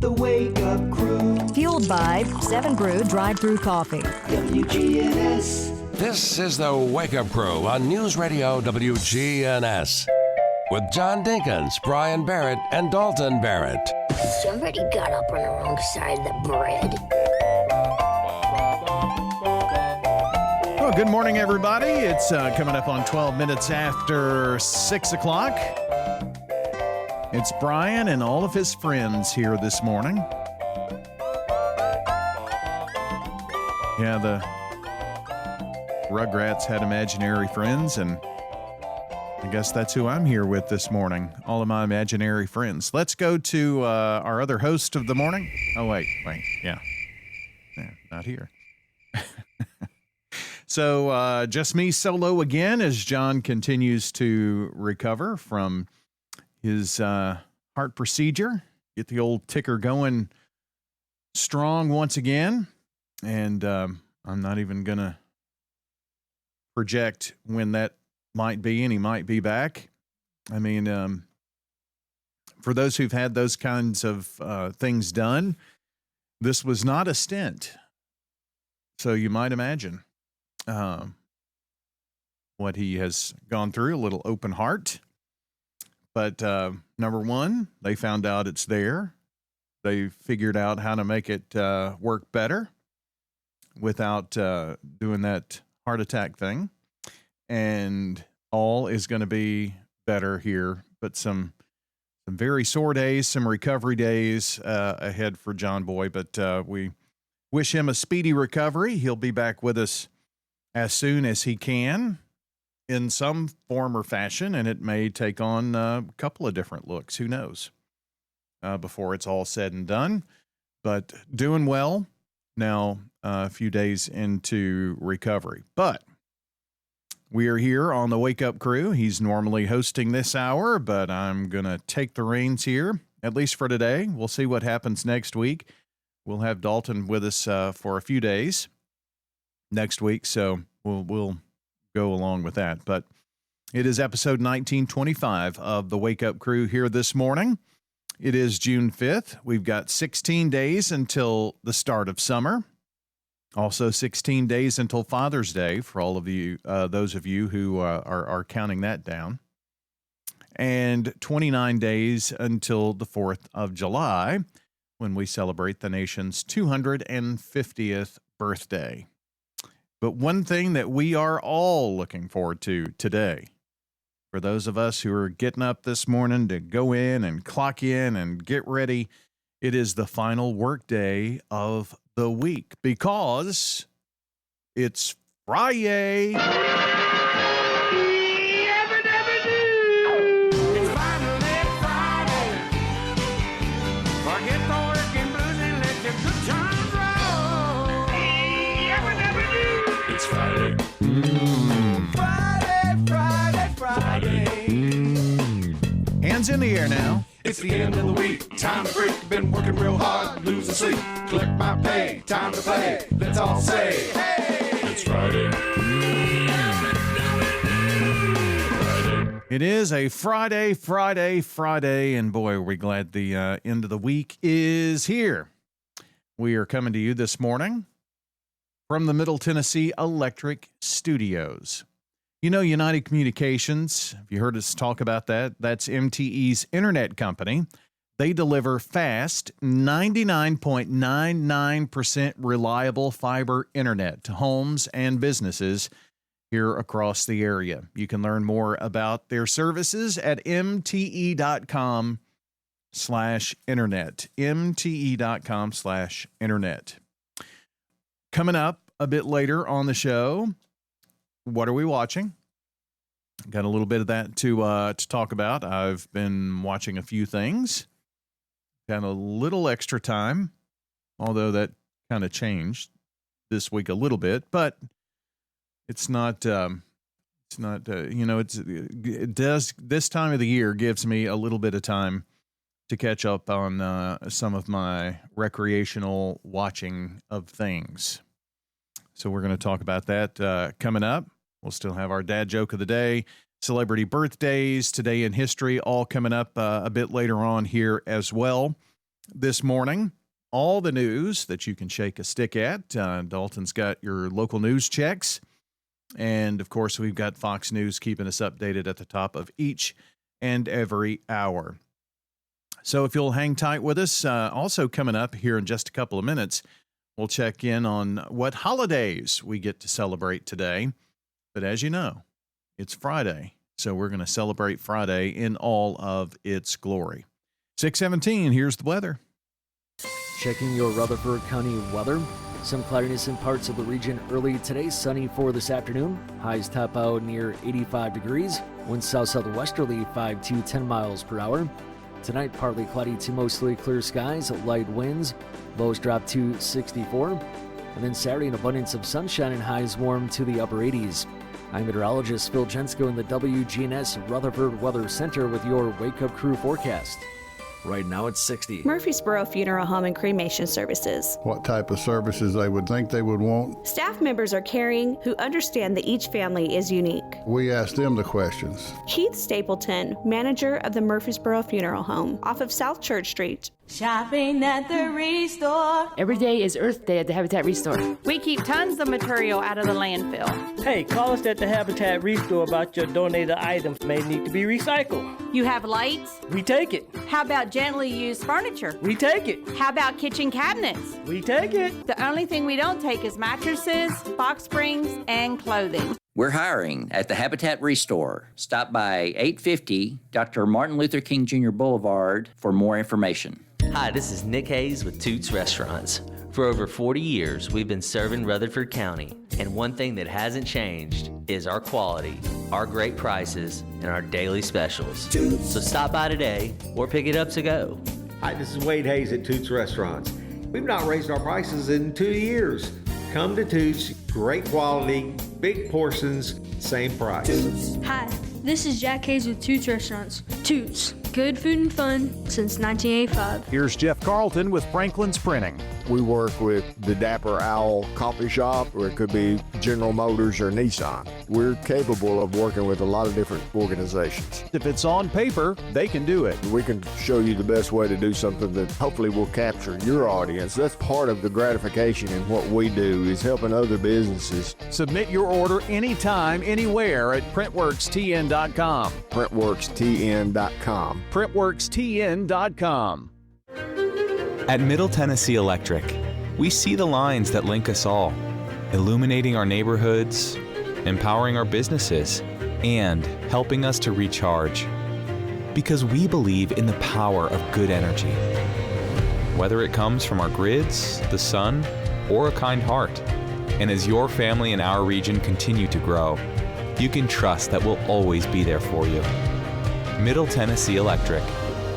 The Wake Up Crew. Fueled by 7 Brew Drive-Thru Coffee. WGNS. This is the Wake Up Crew on News Radio WGNS. With John Dinkins, Brian Barrett, and Dalton Barrett. Somebody got up on the wrong side of the bread. Well, good morning, everybody. It's coming up on 12 minutes after 6 o'clock. It's Brian and all of his friends here this morning. Yeah, the Rugrats had imaginary friends, and I guess that's who I'm here with this morning. All of my imaginary friends. Let's go to our other host of the morning. Oh, wait. Yeah, not here. So just me solo again as John continues to recover from his heart procedure. Get the old ticker going strong once again. And I'm not even going to project when that might be, and he might be back. I mean, for those who've had those kinds of things done, this was not a stent. So you might imagine what he has gone through, a little open heart. But number one, they found out it's there. They figured out how to make it work better without doing that heart attack thing. And all is going to be better here. But some very sore days, some recovery days ahead for John Boy. But we wish him a speedy recovery. He'll be back with us as soon as he can, in some form or fashion, and it may take on a couple of different looks. Who knows? Before it's all said and done. But doing well now, a few days into recovery. But we are here on the Wake Up Crew. He's normally hosting this hour, but I'm going to take the reins here, at least for today. We'll see what happens next week. We'll have Dalton with us for a few days next week, so we'll go along with that. But it is episode 1925 of the Wake Up Crew here this morning. It is June 5th. We've got 16 days until the start of summer. Also 16 days until Father's Day for all of you, those of you who are counting that down. And 29 days until the 4th of July, when we celebrate the nation's 250th birthday. But one thing that we are all looking forward to today, for those of us who are getting up this morning to go in and clock in and get ready, it is the final work day of the week because it's Friday. Hands in the air now. It's the end of the week, time to freak. Been working real hard, losing sleep. Collect my pay, time to play. Let's all say, hey! It's Friday. It is a Friday, and boy, are we glad the end of the week is here. We are coming to you this morning from the Middle Tennessee Electric Studios. You know, United Communications, have you heard us talk about that? That's MTE's internet company. They deliver fast, 99.99% reliable fiber internet to homes and businesses here across the area. You can learn more about their services at mte.com/internet. mte.com/internet. Coming up a bit later on the show, what are we watching? Got a little bit of that to talk about. I've been watching a few things. Got a little extra time, although that kind of changed this week a little bit. But it's not. It does. This time of the year gives me a little bit of time to catch up on some of my recreational watching of things. So we're going to talk about that coming up. We'll still have our dad joke of the day, celebrity birthdays, today in history, all coming up a bit later on here as well. this morning. All the news that you can shake a stick at. Dalton's got your local news checks. And, of course, we've got Fox News keeping us updated at the top of each and every hour. So if you'll hang tight with us, also coming up here in just a couple of minutes, we'll check in on what holidays we get to celebrate today. But as you know, it's Friday, so we're going to celebrate Friday in all of its glory. 6:17, here's the weather. Checking your Rutherford County weather. Some cloudiness in parts of the region early today. Sunny for this afternoon. Highs top out near 85 degrees. Winds south-southwesterly 5 to 10 miles per hour. Tonight, partly cloudy to mostly clear skies. Light winds. Lows drop to 64. And then Saturday, an abundance of sunshine and highs warm to the upper 80s. I'm meteorologist Phil Jensko in the WGNS Rutherford Weather Center with your Wake Up Crew forecast. Right now it's 60. Murfreesboro Funeral Home and Cremation Services. What type of services they would think they would want. Staff members are caring, who understand that each family is unique. We ask them the questions. Keith Stapleton, manager of the Murfreesboro Funeral Home, off of South Church Street. Shopping at the Restore. Every day is Earth Day at the Habitat Restore. We keep tons of material out of the landfill. Hey, call us at the Habitat Restore about your donated items may need to be recycled. You have lights? We take it. How about gently used furniture? We take it. How about kitchen cabinets? We take it. The only thing we don't take is mattresses, box springs, and clothing. We're hiring at the Habitat Restore. Stop by 850 Dr. Martin Luther King Jr. Boulevard for more information. Hi, this is Nick Hayes with Toots Restaurants. For over 40 years, we've been serving Rutherford County, and one thing that hasn't changed is our quality, our great prices, and our daily specials. So stop by today or pick it up to go. Hi, this is Wade Hayes at Toots Restaurants. We've not raised our prices in 2 years. Come to Toots, great quality, big portions, same price. Hi, this is Jack Hayes with Toots Restaurants. Toots, good food and fun since 1985. Here's Jeff Carlton with Franklin's Printing. We work with the Dapper Owl Coffee Shop, or it could be General Motors or Nissan. We're capable of working with a lot of different organizations. If it's on paper, they can do it. We can show you the best way to do something that hopefully will capture your audience. That's part of the gratification in what we do, is helping other businesses. Submit your order anytime, anywhere at PrintworksTN.com. PrintworksTN.com. PrintworksTN.com. At Middle Tennessee Electric, we see the lines that link us all, illuminating our neighborhoods, empowering our businesses, and helping us to recharge. Because we believe in the power of good energy. Whether it comes from our grids, the sun, or a kind heart. And as your family and our region continue to grow, you can trust that we'll always be there for you. Middle Tennessee Electric,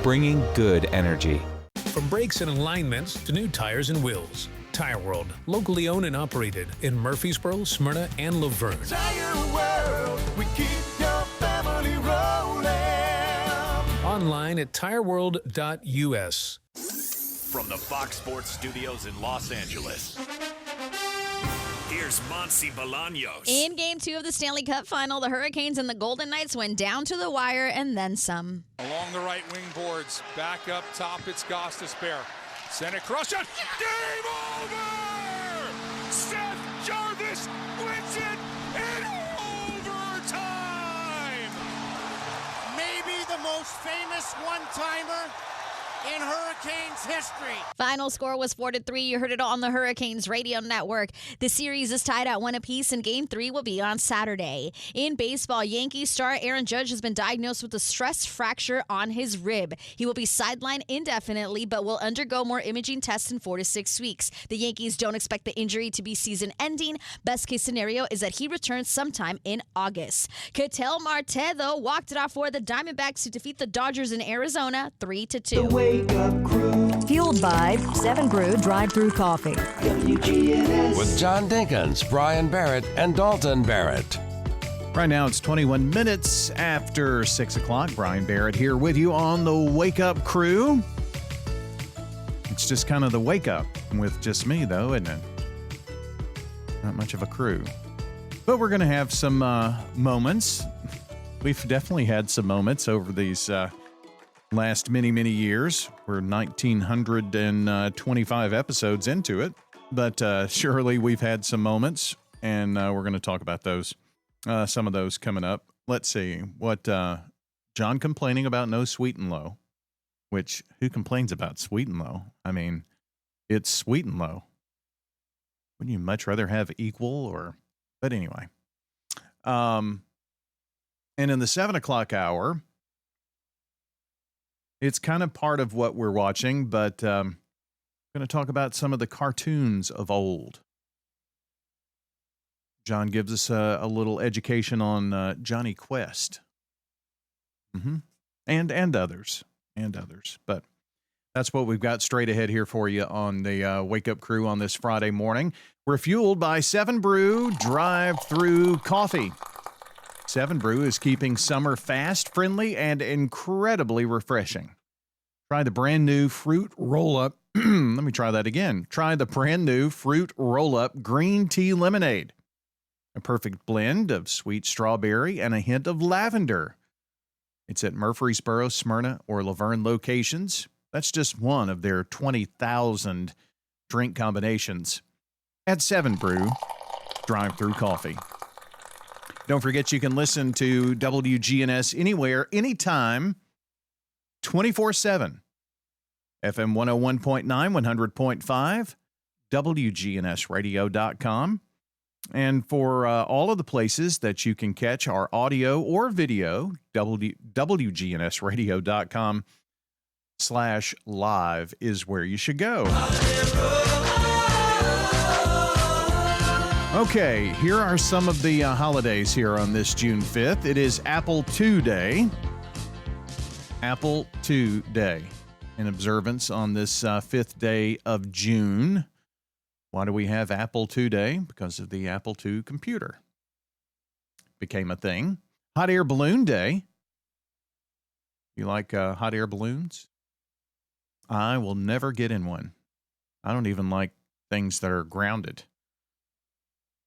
bringing good energy. From brakes and alignments to new tires and wheels, Tire World, locally owned and operated in Murfreesboro, Smyrna, and Laverne. Tire World, we keep your family rolling. Online at tireworld.us. From the Fox Sports Studios in Los Angeles, here's Monsi Bolaños. In Game 2 of the Stanley Cup Final, the Hurricanes and the Golden Knights went down to the wire and then some. Along the right wing boards, back up top, it's Gostisbehere. Send it cross shot. Game over! Seth Jarvis wins it in overtime! Maybe the most famous one-timer in Hurricanes history. Final score was 4-3. You heard it on the Hurricanes radio network. The series is tied at 1 apiece, and Game 3 will be on Saturday. In baseball, Yankees star Aaron Judge has been diagnosed with a stress fracture on his rib. He will be sidelined indefinitely, but will undergo more imaging tests in 4 to 6 weeks. The Yankees don't expect the injury to be season-ending. Best case scenario is that he returns sometime in August. Ketel Marte, though, walked it off for the Diamondbacks to defeat the Dodgers in Arizona 3-2. Wake Up Crew. Fueled by 7 Brew Drive-Thru Coffee. WGNS. With John Dinkins, Brian Barrett, and Dalton Barrett. Right now it's 21 minutes after 6 o'clock. Brian Barrett here with you on the Wake Up Crew. It's just kind of the wake up with just me, though, isn't it? Not much of a crew. But we're going to have some moments. We've definitely had some moments over these last many, many years. We're 1,925 episodes into it, but surely we've had some moments, and we're going to talk about those, some of those coming up. Let's see what John complaining about no sweet and low, which who complains about sweet and low? I mean, it's sweet and low. Wouldn't you much rather have equal or, but anyway. And in the 7 o'clock hour, it's kind of part of what we're watching, but I'm going to talk about some of the cartoons of old. John gives us a little education on Johnny Quest. And others. But that's what we've got straight ahead here for you on the Wake Up Crew on this Friday morning. We're fueled by 7 Brew drive-through coffee. 7 Brew is keeping summer fast, friendly, and incredibly refreshing. Try the brand new fruit roll-up. Let me try that again. Try the brand new fruit roll-up green tea lemonade. A perfect blend of sweet strawberry and a hint of lavender. It's at Murfreesboro, Smyrna, or Laverne locations. That's just one of their 20,000 drink combinations at 7 Brew drive-through coffee. Don't forget you can listen to WGNS anywhere, anytime, 24/7. FM 101.9, 100.5, WGNSradio.com. And for all of the places that you can catch our audio or video, WGNSradio.com/live is where you should go. Okay, here are some of the holidays here on this June 5th. It is Apple II Day. Apple II Day, in observance on this 5th day of June. Why do we have Apple II Day? Because of the Apple II computer. Became a thing. Hot Air Balloon Day. You like hot air balloons? I will never get in one. I don't even like things that are grounded.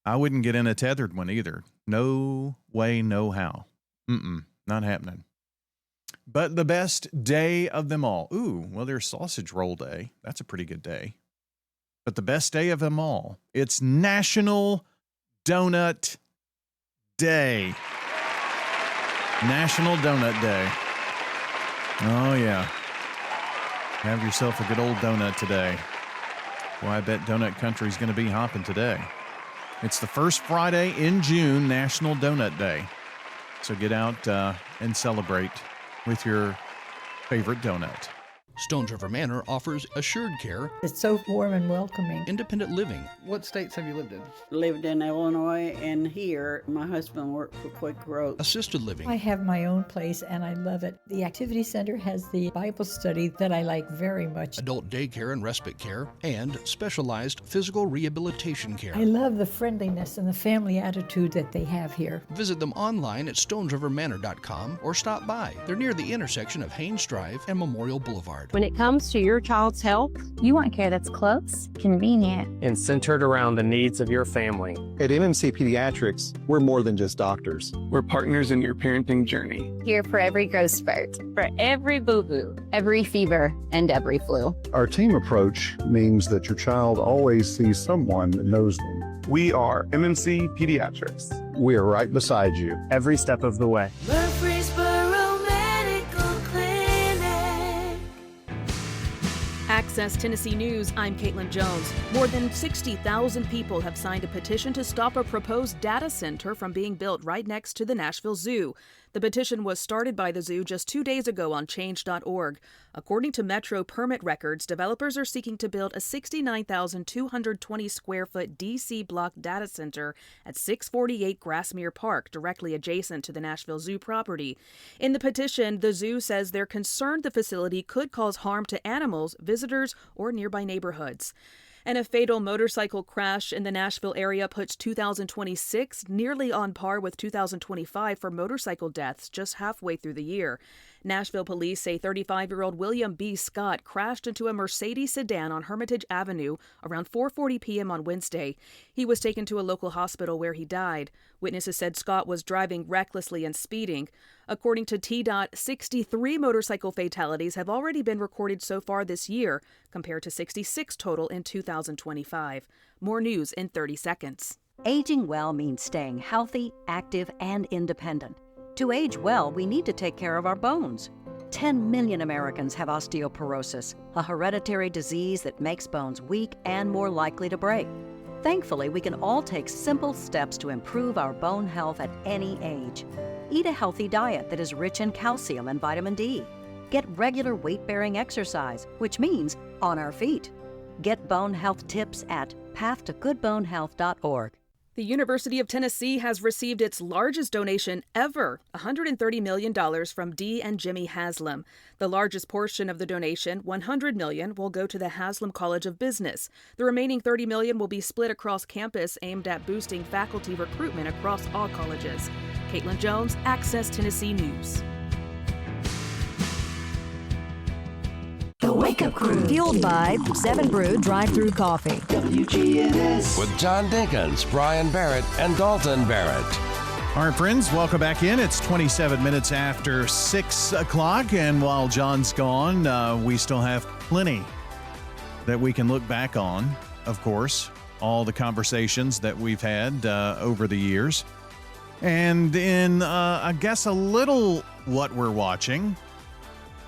I wouldn't get in a tethered one either. No way, no how. Not happening. But the best day of them all. Ooh, well, there's Sausage Roll Day. That's a pretty good day. But the best day of them all, it's National Donut Day. National Donut Day. Oh, yeah. Have yourself a good old donut today. Well, I bet Donut Country's going to be hopping today. It's the first Friday in June, National Donut Day. So get out and celebrate with your favorite donut. Stones River Manor offers assured care. It's so warm and welcoming. Independent living. What states have you lived in? Lived in Illinois and here. My husband worked for Quick Growth. Assisted living. I have my own place and I love it. The Activity Center has the Bible study that I like very much. Adult daycare and respite care, and specialized physical rehabilitation care. I love the friendliness and the family attitude that they have here. Visit them online at stonesrivermanor.com or stop by. They're near the intersection of Haynes Drive and Memorial Boulevard. When it comes to your child's health, you want care that's close, convenient, and centered around the needs of your family. At MMC Pediatrics, we're more than just doctors. We're partners in your parenting journey. Here for every growth spurt, for every boo-boo, every fever, and every flu. Our team approach means that your child always sees someone that knows them. We are MMC Pediatrics. We are right beside you every step of the way. Access Tennessee News, I'm Caitlin Jones. More than 60,000 people have signed a petition to stop a proposed data center from being built right next to the Nashville Zoo. The petition was started by the zoo just 2 days ago on change.org. According to Metro permit records, developers are seeking to build a 69,220 square foot DC block data center at 648 Grassmere Park, directly adjacent to the Nashville Zoo property. In the petition, the zoo says they're concerned the facility could cause harm to animals, visitors, or nearby neighborhoods. And a fatal motorcycle crash in the Nashville area puts 2026 nearly on par with 2025 for motorcycle deaths just halfway through the year. Nashville police say 35-year-old William B. Scott crashed into a Mercedes sedan on Hermitage Avenue around 4:40 p.m. on Wednesday. He was taken to a local hospital where he died. Witnesses said Scott was driving recklessly and speeding. According to TDOT, 63 motorcycle fatalities have already been recorded so far this year, compared to 66 total in 2025. More news in 30 seconds. Aging well means staying healthy, active, and independent. To age well, we need to take care of our bones. 10 million Americans have osteoporosis, a hereditary disease that makes bones weak and more likely to break. Thankfully, we can all take simple steps to improve our bone health at any age. Eat a healthy diet that is rich in calcium and vitamin D. Get regular weight-bearing exercise, which means on our feet. Get bone health tips at pathtogoodbonehealth.org. The University of Tennessee has received its largest donation ever, $130 million from Dee and Jimmy Haslam. The largest portion of the donation, $100 million, will go to the Haslam College of Business. The remaining $30 million will be split across campus, aimed at boosting faculty recruitment across all colleges. Caitlin Jones, Access Tennessee News. The Wake Up Crew. Fueled by 7 Brew drive-thru coffee. WGNS. With John Dinkins, Brian Barrett, and Dalton Barrett. All right, friends, welcome back in. It's 27 minutes after 6 o'clock, and while John's gone, we still have plenty that we can look back on, of course, all the conversations that we've had over the years. And in, I guess, a little what we're watching.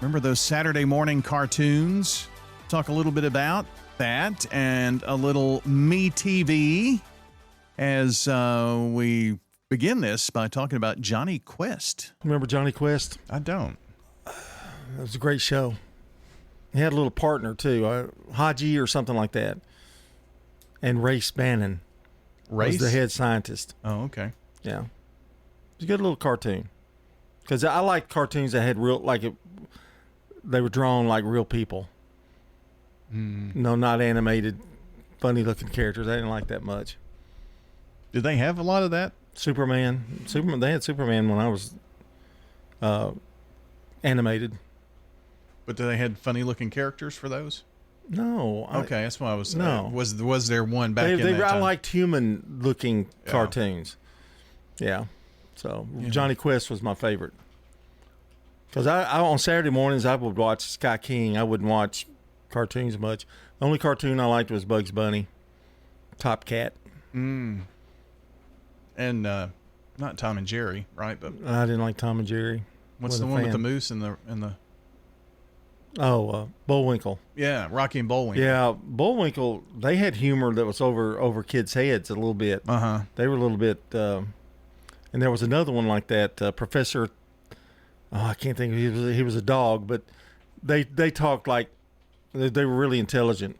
Remember those Saturday morning cartoons? Talk a little bit about that and a little Me TV as we begin this by talking about Johnny Quest. Remember Johnny Quest? I don't. It was a great show. He had a little partner, too, Haji or something like that. And Race Bannon was the head scientist. Oh, okay. Yeah. It was a good little cartoon. Because I like cartoons that had real, like, they were drawn like real people. No, not animated, funny-looking characters. I didn't like that much. Did they have a lot of that? Superman. They had Superman when I was animated. But they had funny-looking characters for those? No. Okay, that's why I was. No. Was there one back in that time? I liked human-looking cartoons. Yeah. So Johnny Quest was my favorite. Because I on Saturday mornings I would watch Sky King. I wouldn't watch cartoons much. The only cartoon I liked was Bugs Bunny, Top Cat. And not Tom and Jerry, right? But I didn't like Tom and Jerry. What's the one with the moose and the? Oh, Bullwinkle. Yeah, Rocky and Bullwinkle. Yeah, Bullwinkle. They had humor that was over kids' heads a little bit. They were a little bit. And there was another one like that, Professor. Oh, I can't think. He was a dog, but they talked like they were really intelligent.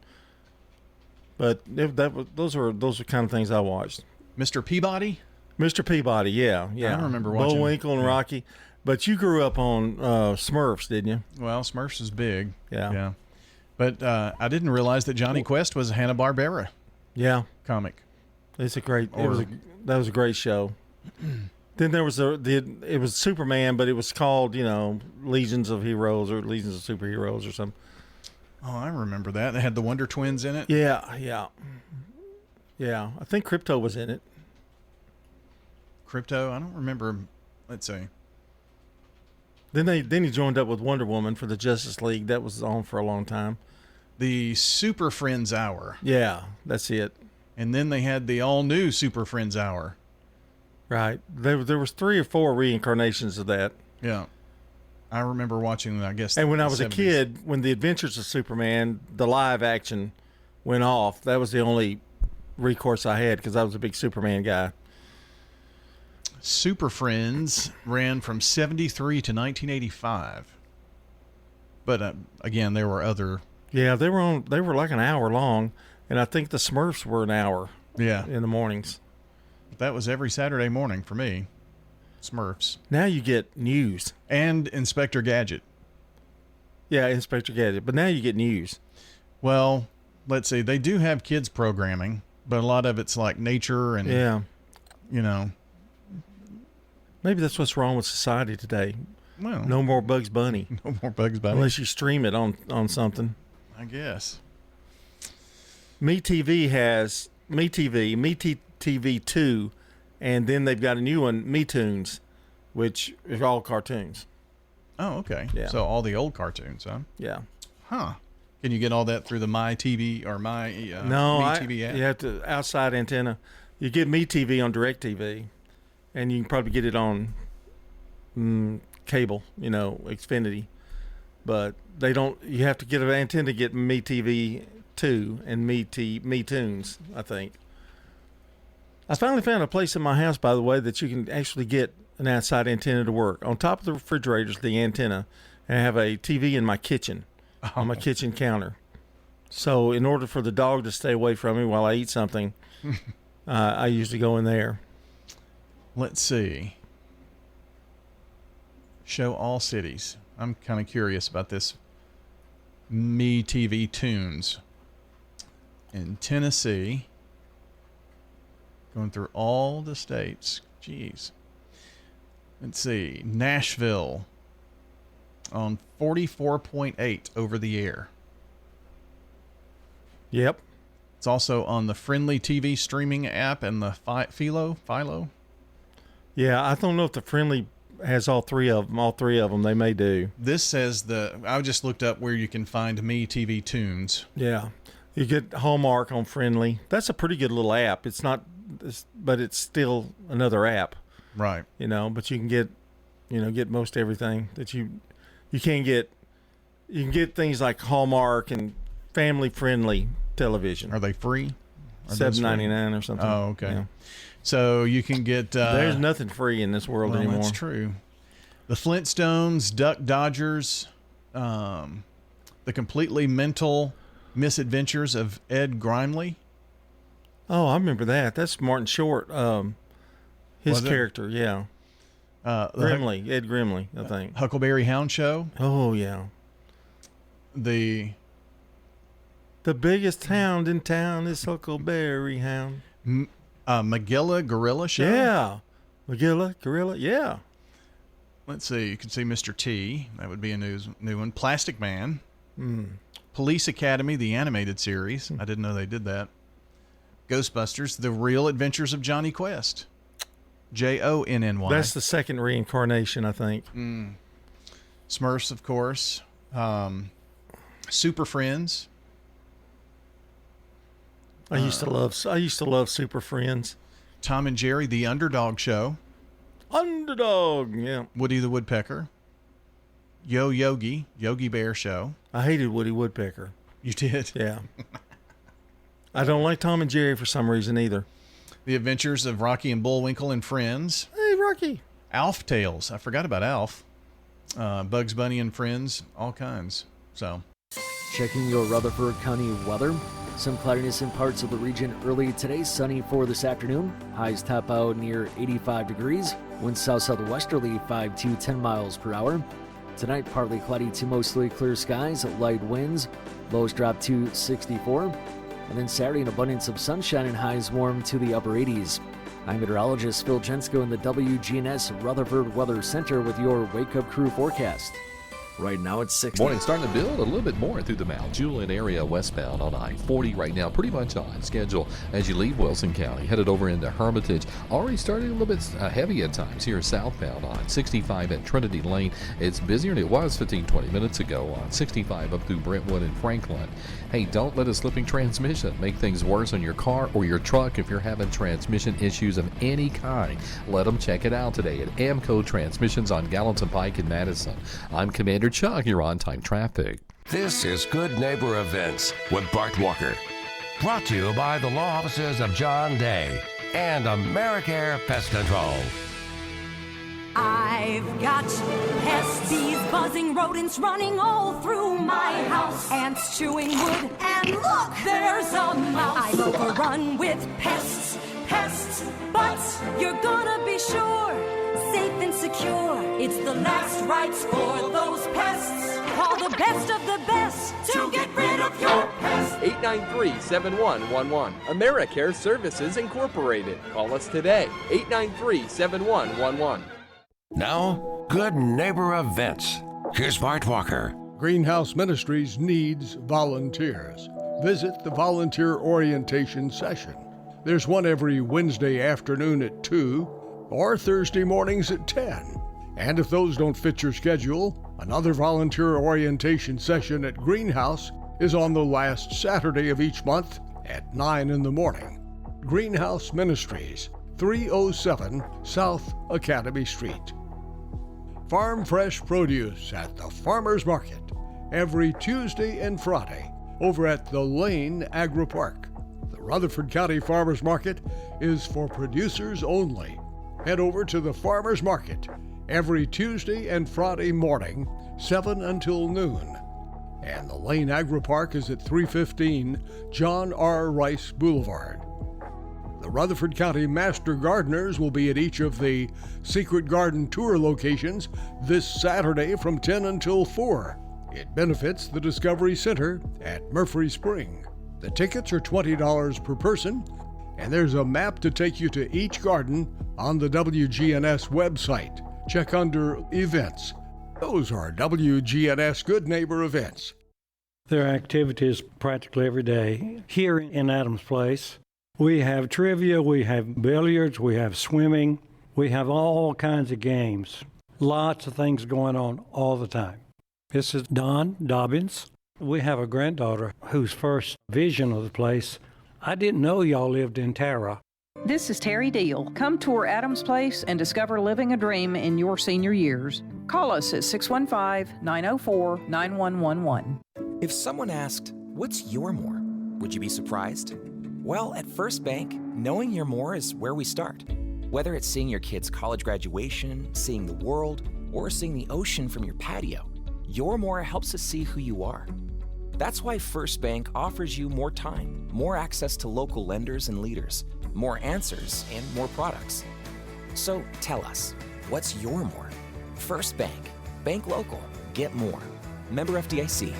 But those were kind of things I watched. Mr. Peabody. Mr. Peabody, yeah. I remember watching Bullwinkle and Rocky. But you grew up on Smurfs, didn't you? Well, Smurfs is big. Yeah. But I didn't realize that Johnny Quest was a Hanna-Barbera. Yeah. Comic. It's a great. That was a great show. Then there was it was Superman, but it was called, Legions of Heroes or Legions of Superheroes or something. Oh, I remember that. They had the Wonder Twins in it. Yeah. I think Crypto was in it. Crypto? I don't remember. Let's see. Then he joined up with Wonder Woman for the Justice League. That was on for a long time. The Super Friends Hour. Yeah, that's it. And then they had the all-new Super Friends Hour. Right. There was 3 or 4 reincarnations of that. Yeah. I remember watching, I guess. And when I was 70s. a kid, when the Adventures of Superman, the live action went off, that was the only recourse I had because I was a big Superman guy. Super Friends ran from 73 to 1985. But again, there were other. Yeah, they were like an hour long, and I think the Smurfs were an hour. Yeah. In the mornings. That was every Saturday morning for me. Smurfs. Now you get news. And Inspector Gadget. Yeah, Inspector Gadget. But now you get news. Well, let's see. They do have kids programming, but a lot of it's like nature and, yeah, Maybe that's what's wrong with society today. Well, no more Bugs Bunny. No more Bugs Bunny. Unless you stream it on something. I guess. MeTV has MeTV 2, and then they've got a new one, MeToons, which is all cartoons. Oh, okay. Yeah. So all the old cartoons, huh? Yeah. Huh. Can you get all that through the MyTV or No, MeTV app? you have to outside antenna. You get MeTV on DirecTV, and you can probably get it on cable, Xfinity. But they don't. You have to get an antenna to get MeTV 2 and MeToons, I think. I finally found a place in my house, by the way, that you can actually get an outside antenna to work. On top of the refrigerator is the antenna, and I have a TV in my kitchen, on my kitchen counter. So in order for the dog to stay away from me while I eat something, I usually go in there. Let's see. Show all cities. I'm kind of curious about this MeTV Tunes. In Tennessee, going through all the states. Jeez. Let's see. Nashville on 44.8 over the air. Yep. It's also on the Friendly TV streaming app and the Philo. Yeah, I don't know if the Friendly has all three of them. All three of them, they may do. This says I just looked up where you can find MeTV Tunes. Yeah. You get Hallmark on Friendly. That's a pretty good little app. It's not, but it's still another app. Right. But you can get, get most everything that you can get. You can get things like Hallmark and family friendly television. Are they free? $7.99 or something. Oh, okay. Yeah. So you can get. There's nothing free in this world anymore. That's true. The Flintstones, Duck Dodgers, the completely mental misadventures of Ed Grimley. Oh, I remember that. That's Martin Short. His character, yeah. Grimley, Ed Grimley, I think. Huckleberry Hound Show. Oh, yeah. The biggest hound in town is Huckleberry Hound. Magilla Gorilla Show. Yeah. Magilla Gorilla, yeah. Let's see. You can see Mr. T. That would be a new one. Plastic Man. Police Academy, the animated series. I didn't know they did that. Ghostbusters, The Real Adventures of Johnny Quest. Jonny. That's the second reincarnation, I think. Smurfs, of course. Super Friends. I used to love Super Friends. Tom and Jerry, The Underdog Show. Underdog, yeah. Woody the Woodpecker. Yogi Bear Show. I hated Woody Woodpecker. You did? Yeah. I don't like Tom and Jerry for some reason either. The Adventures of Rocky and Bullwinkle and Friends. Hey, Rocky. Alf Tales. I forgot about Alf. Bugs Bunny and Friends. All kinds. So. Checking your Rutherford County weather. Some cloudiness in parts of the region early today. Sunny for this afternoon. Highs top out near 85 degrees. Winds south-southwesterly 5 to 10 miles per hour. Tonight, partly cloudy to mostly clear skies. Light winds. Lows drop to 64. And then Saturday, an abundance of sunshine and highs warm to the upper 80s. I'm meteorologist Phil Jensko in the WGNS Rutherford Weather Center with your Wake Up Crew forecast. Right now it's 60. Morning starting to build a little bit more through the Mount Juliet area westbound on I-40 right now. Pretty much on schedule as you leave Wilson County. Headed over into Hermitage. Already starting a little bit heavy at times here southbound on 65 at Trinity Lane. It's busier than it was 15-20 minutes ago on 65 up through Brentwood and Franklin. Hey, don't let a slipping transmission make things worse on your car or your truck if you're having transmission issues of any kind. Let them check it out today at Amco Transmissions on Gallatin Pike in Madison. I'm Commander Chuck, you're on time traffic. This is Good Neighbor Events with Bart Walker. Brought to you by the law offices of John Day and AmeriCare Pest Control. I've got pests, bees, buzzing rodents running all through my house. Ants chewing wood, and look, there's a mouse. I'm overrun with pests, but you're gonna be sure, safe and secure. It's the last rites for those pests. Call the best of the best to get rid of your pests. 893-7111. AmeriCare Services Incorporated. Call us today. 893-7111. Now, Good Neighbor Events. Here's Bart Walker. Greenhouse Ministries needs volunteers. Visit the volunteer orientation session. There's one every Wednesday afternoon at 2 or Thursday mornings at 10. And if those don't fit your schedule, another volunteer orientation session at Greenhouse is on the last Saturday of each month at 9 in the morning. Greenhouse Ministries, 307 South Academy Street. Farm fresh produce at the Farmers Market every Tuesday and Friday over at the Lane Agri Park. The Rutherford County Farmers Market is for producers only. Head over to the Farmers Market every Tuesday and Friday morning, 7 until noon. And the Lane Agri Park is at 315 John R. Rice Boulevard. The Rutherford County Master Gardeners will be at each of the Secret Garden Tour locations this Saturday from 10 until 4. It benefits the Discovery Center at Murphy Spring. The tickets are $20 per person, and there's a map to take you to each garden on the WGNS website. Check under Events. Those are WGNS Good Neighbor Events. There are activities practically every day. Here in Adams Place, we have trivia, we have billiards, we have swimming, we have all kinds of games. Lots of things going on all the time. This is Don Dobbins. We have a granddaughter whose first vision of the place, I didn't know y'all lived in Tara. This is Terry Deal. Come tour Adams Place and discover living a dream in your senior years. Call us at 615-904-9111. If someone asked, "What's your more?" would you be surprised? Well, at First Bank, knowing your more is where we start. Whether it's seeing your kid's college graduation, seeing the world, or seeing the ocean from your patio, your more helps us see who you are. That's why First Bank offers you more time, more access to local lenders and leaders, more answers, and more products. So tell us, what's your more? First Bank. Bank local. Get more. Member FDIC.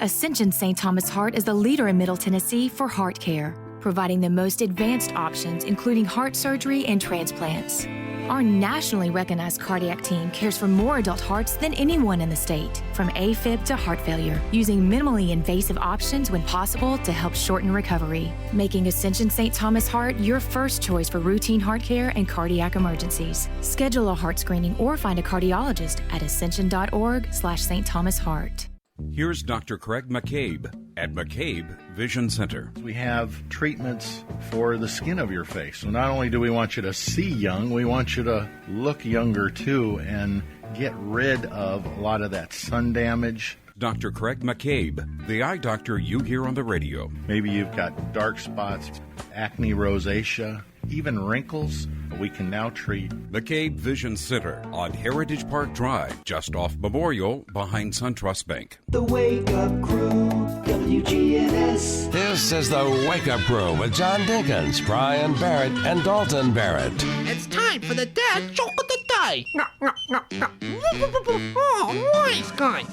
Ascension St. Thomas Heart is the leader in Middle Tennessee for heart care, providing the most advanced options, including heart surgery and transplants. Our nationally recognized cardiac team cares for more adult hearts than anyone in the state, from AFib to heart failure, using minimally invasive options when possible to help shorten recovery, making Ascension St. Thomas Heart your first choice for routine heart care and cardiac emergencies. Schedule a heart screening or find a cardiologist at ascension.org/St. Thomas Heart. Here's Dr. Craig McCabe at McCabe Vision Center. We have treatments for the skin of your face. So not only do we want you to see young, we want you to look younger too and get rid of a lot of that sun damage. Dr. Craig McCabe, the eye doctor you hear on the radio. Maybe you've got dark spots, acne, rosacea, even wrinkles. We can now treat. McCabe Vision Center on Heritage Park Drive, just off Memorial, behind SunTrust Bank. The Wake Up Crew, WGNS. This is the Wake Up Crew with John Dinkins, Brian Barrett, and Dalton Barrett. It's time for the dad joke of the day. Oh, nice guy.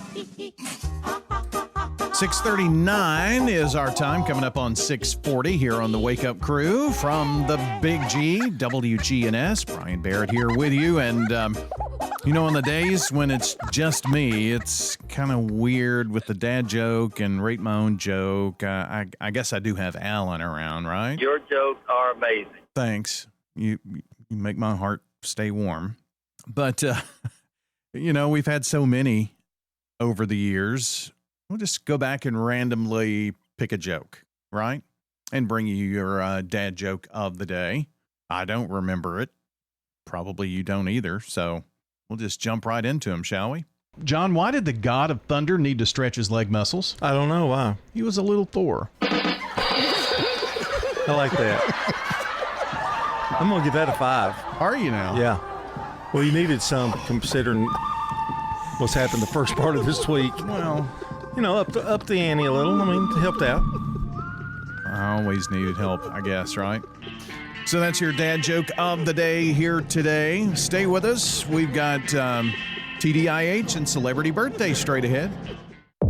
6:39 is our time, coming up on 6:40 here on the Wake Up Crew from the Big G, WGNS. Brian Barrett here with you. And, on the days when it's just me, it's kind of weird with the dad joke and rate my own joke. I guess I do have Alan around, right? Your jokes are amazing. Thanks. You make my heart stay warm. But, we've had so many over the years. We'll just go back and randomly pick a joke, right? And bring you your dad joke of the day. I don't remember it. Probably you don't either. So we'll just jump right into him, shall we? John, why did the god of thunder need to stretch his leg muscles? I don't know why. He was a little Thor. I like that. I'm going to give that a 5. Are you now? Yeah. Well, you needed some, considering what's happened the first part of this week. Well, up the ante a little. I mean, it helped out. I always needed help, I guess, right? So that's your dad joke of the day here today. Stay with us. We've got TDIH and celebrity birthday straight ahead.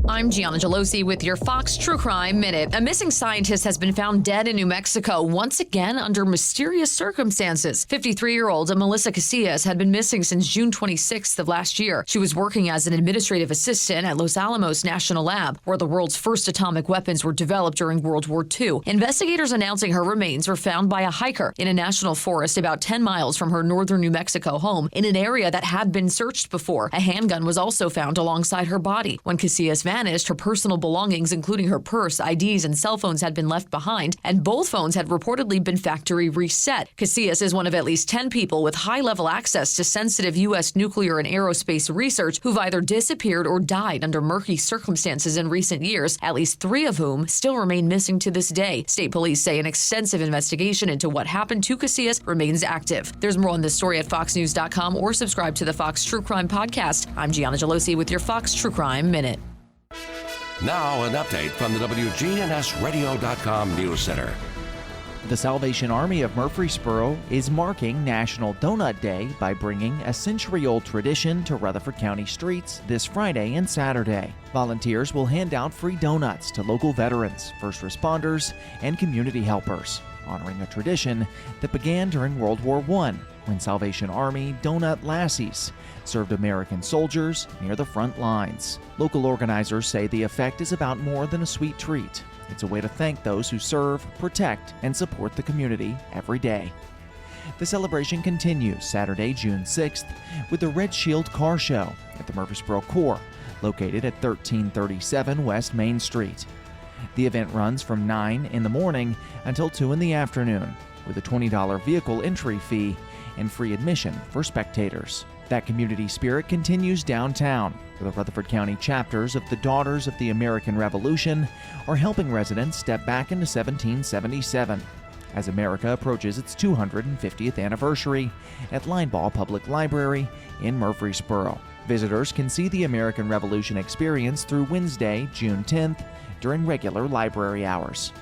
I'm Gianna Gelosi with your Fox True Crime Minute. A missing scientist has been found dead in New Mexico, once again under mysterious circumstances. 53-year-old Melissa Casillas had been missing since June 26th of last year. She was working as an administrative assistant at Los Alamos National Lab, where the world's first atomic weapons were developed during World War II. Investigators announcing her remains were found by a hiker in a national forest about 10 miles from her northern New Mexico home in an area that had been searched before. A handgun was also found alongside her body. When Casillas vanished, her personal belongings, including her purse, IDs, and cell phones, had been left behind, and both phones had reportedly been factory reset. Casillas is one of at least 10 people with high-level access to sensitive U.S. nuclear and aerospace research who've either disappeared or died under murky circumstances in recent years, at least 3 of whom still remain missing to this day. State police say an extensive investigation into what happened to Casillas remains active. There's more on this story at foxnews.com or subscribe to the Fox True Crime Podcast. I'm Gianna Gelosi with your Fox True Crime Minute. Now, an update from the WGNSradio.com News Center. The Salvation Army of Murfreesboro is marking National Donut Day by bringing a century-old tradition to Rutherford County streets this Friday and Saturday. Volunteers will hand out free donuts to local veterans, first responders, and community helpers, honoring a tradition that began during World War I, when Salvation Army Donut Lassies served American soldiers near the front lines. Local organizers say the effect is about more than a sweet treat. It's a way to thank those who serve, protect, and support the community every day. The celebration continues Saturday, June 6th, with the Red Shield Car Show at the Murfreesboro Core, located at 1337 West Main Street. The event runs from 9 in the morning until 2 in the afternoon, with a $20 vehicle entry fee and free admission for spectators. That community spirit continues downtown, where the Rutherford County chapters of the Daughters of the American Revolution are helping residents step back into 1777 as America approaches its 250th anniversary at Linebaugh Public Library in Murfreesboro. Visitors can see the American Revolution experience through Wednesday, June 10th, during regular library hours.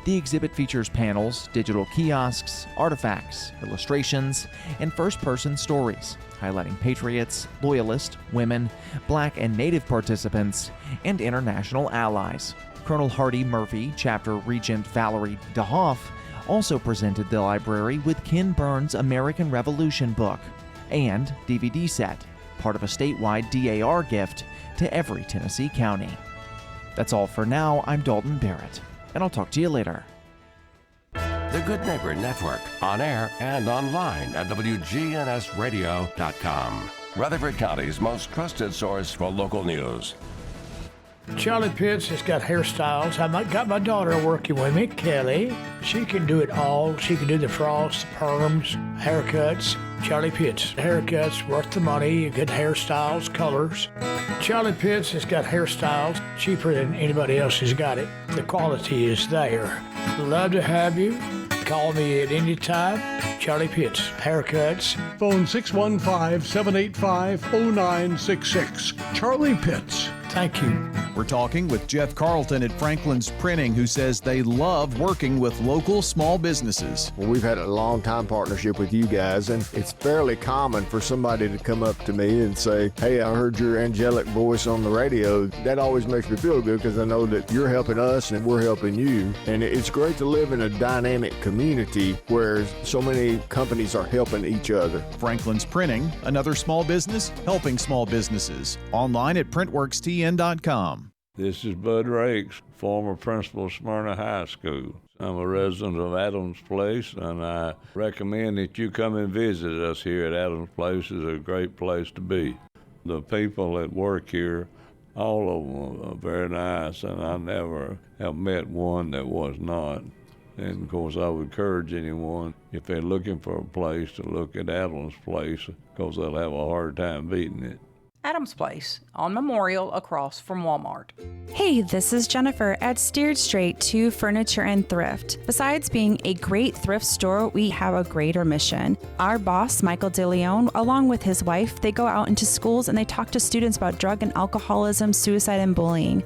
The exhibit features panels, digital kiosks, artifacts, illustrations, and first-person stories, highlighting patriots, loyalists, women, Black and Native participants, and international allies. Colonel Hardy Murphy, Chapter Regent Valerie DeHoff, also presented the library with Ken Burns' American Revolution book and DVD set, part of a statewide DAR gift to every Tennessee county. That's all for now. I'm Dalton Barrett, and I'll talk to you later. The Good Neighbor Network, on air and online at WGNSradio.com. Rutherford County's most trusted source for local news. Charlie Pitts has got hairstyles. I got my daughter working with me, Kelly. She can do it all. She can do the frosts, perms, haircuts. Charlie Pitts. Haircuts worth the money, good hairstyles, colors. Charlie Pitts has got hairstyles cheaper than anybody else has got it. The quality is there. Love to have you. Call me at any time. Charlie Pitts, haircuts. Phone 615-785-0966. Charlie Pitts. Thank you. We're talking with Jeff Carlton at Franklin's Printing, who says they love working with local small businesses. Well, we've had a long-time partnership with you guys, and it's fairly common for somebody to come up to me and say, hey, I heard your angelic voice on the radio. That always makes me feel good because I know that you're helping us and we're helping you. And it's great to live in a dynamic community where so many companies are helping each other. Franklin's Printing, another small business helping small businesses. Online at printworkstn.com. This is Bud Rakes, former principal of Smyrna High School. I'm a resident of Adams Place, and I recommend that you come and visit us here at Adams Place. It's a great place to be. The people that work here, all of them are very nice, and I never have met one that was not. And, of course, I would encourage anyone, if they're looking for a place, to look at Adams Place, because they'll have a hard time beating it. Adams Place, on Memorial across from Walmart. Hey, this is Jennifer at Steered Straight to Furniture and Thrift. Besides being a great thrift store, we have a greater mission. Our boss, Michael DeLeon, along with his wife, they go out into schools and they talk to students about drug and alcoholism, suicide, and bullying.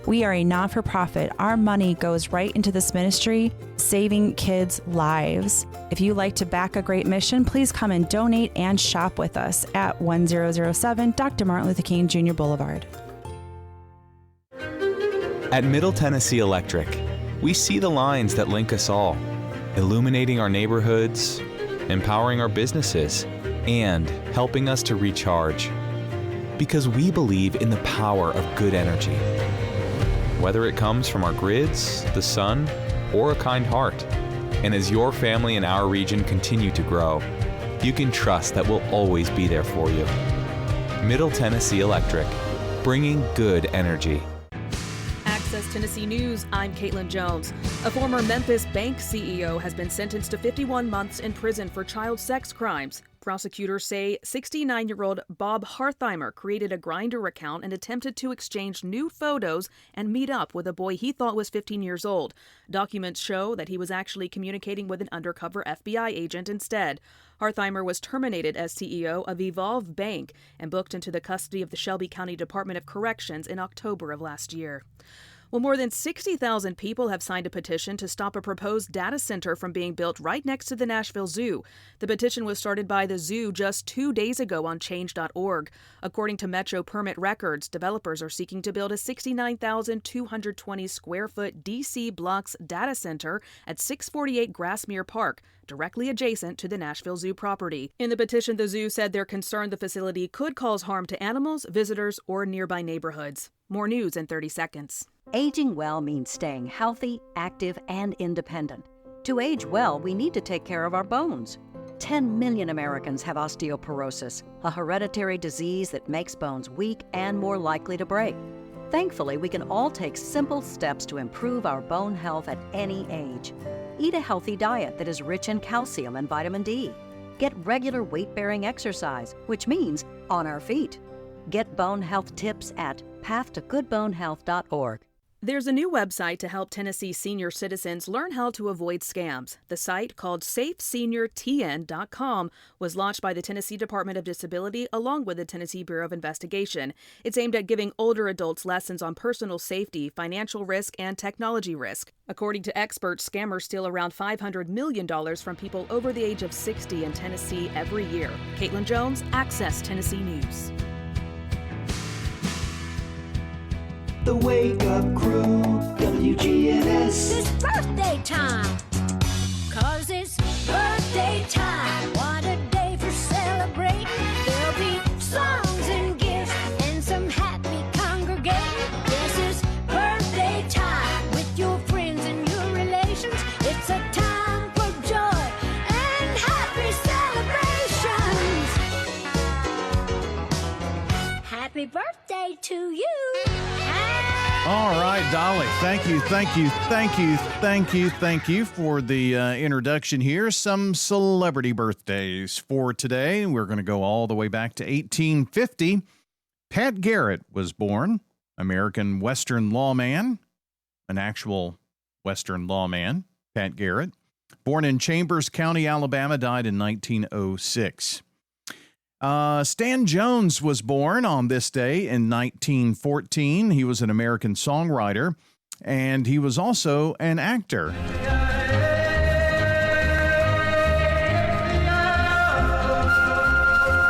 We are a non-for-profit. Our money goes right into this ministry, saving kids' lives. If you like to back a great mission, please come and donate and shop with us at 1007 Dr. Martin Luther King Jr. Boulevard. At Middle Tennessee Electric, we see the lines that link us all, illuminating our neighborhoods, empowering our businesses, and helping us to recharge. Because we believe in the power of good energy. Whether it comes from our grids, the sun, or a kind heart. And as your family and our region continue to grow, you can trust that we'll always be there for you. Middle Tennessee Electric, bringing good energy. Access Tennessee News, I'm Caitlin Jones. A former Memphis bank CEO has been sentenced to 51 months in prison for child sex crimes. Prosecutors say 69-year-old Bob Hartheimer created a Grindr account and attempted to exchange nude photos and meet up with a boy he thought was 15 years old. Documents show that he was actually communicating with an undercover FBI agent instead. Hartheimer was terminated as CEO of Evolve Bank and booked into the custody of the Shelby County Department of Corrections in October of last year. Well, more than 60,000 people have signed a petition to stop a proposed data center from being built right next to the Nashville Zoo. The petition was started by the zoo just 2 days ago on change.org. According to Metro Permit Records, developers are seeking to build a 69,220 square foot DC Blocks data center at 648 Grassmere Park, directly adjacent to the Nashville Zoo property. In the petition, the zoo said they're concerned the facility could cause harm to animals, visitors, or nearby neighborhoods. More news in 30 seconds. Aging well means staying healthy, active, and independent. To age well, we need to take care of our bones. 10 million Americans have osteoporosis, a hereditary disease that makes bones weak and more likely to break. Thankfully, we can all take simple steps to improve our bone health at any age. Eat a healthy diet that is rich in calcium and vitamin D. Get regular weight-bearing exercise, which means on our feet. Get bone health tips at pathtogoodbonehealth.org. There's a new website to help Tennessee senior citizens learn how to avoid scams. The site, called SafeSeniorTN.com, was launched by the Tennessee Department of Disability along with the Tennessee Bureau of Investigation. It's aimed at giving older adults lessons on personal safety, financial risk, and technology risk. According to experts, scammers steal around $500 million from people over the age of 60 in Tennessee every year. Caitlin Jones, Access Tennessee News. The Wake Up Crew, WGNS. It's birthday time, 'cause it's birthday time. What a day for celebrating. There'll be songs and gifts and some happy congregating. This is birthday time with your friends and your relations. It's a time for joy and happy celebrations. Happy birthday to you. All right, Dolly. Thank you for the introduction here. Some celebrity birthdays for today. We're going to go all the way back to 1850. Pat Garrett was born, American Western lawman, an actual Western lawman, Pat Garrett. Born in Chambers County, Alabama, died in 1906. Stan Jones was born on this day in 1914. He was an American songwriter, and he was also an actor.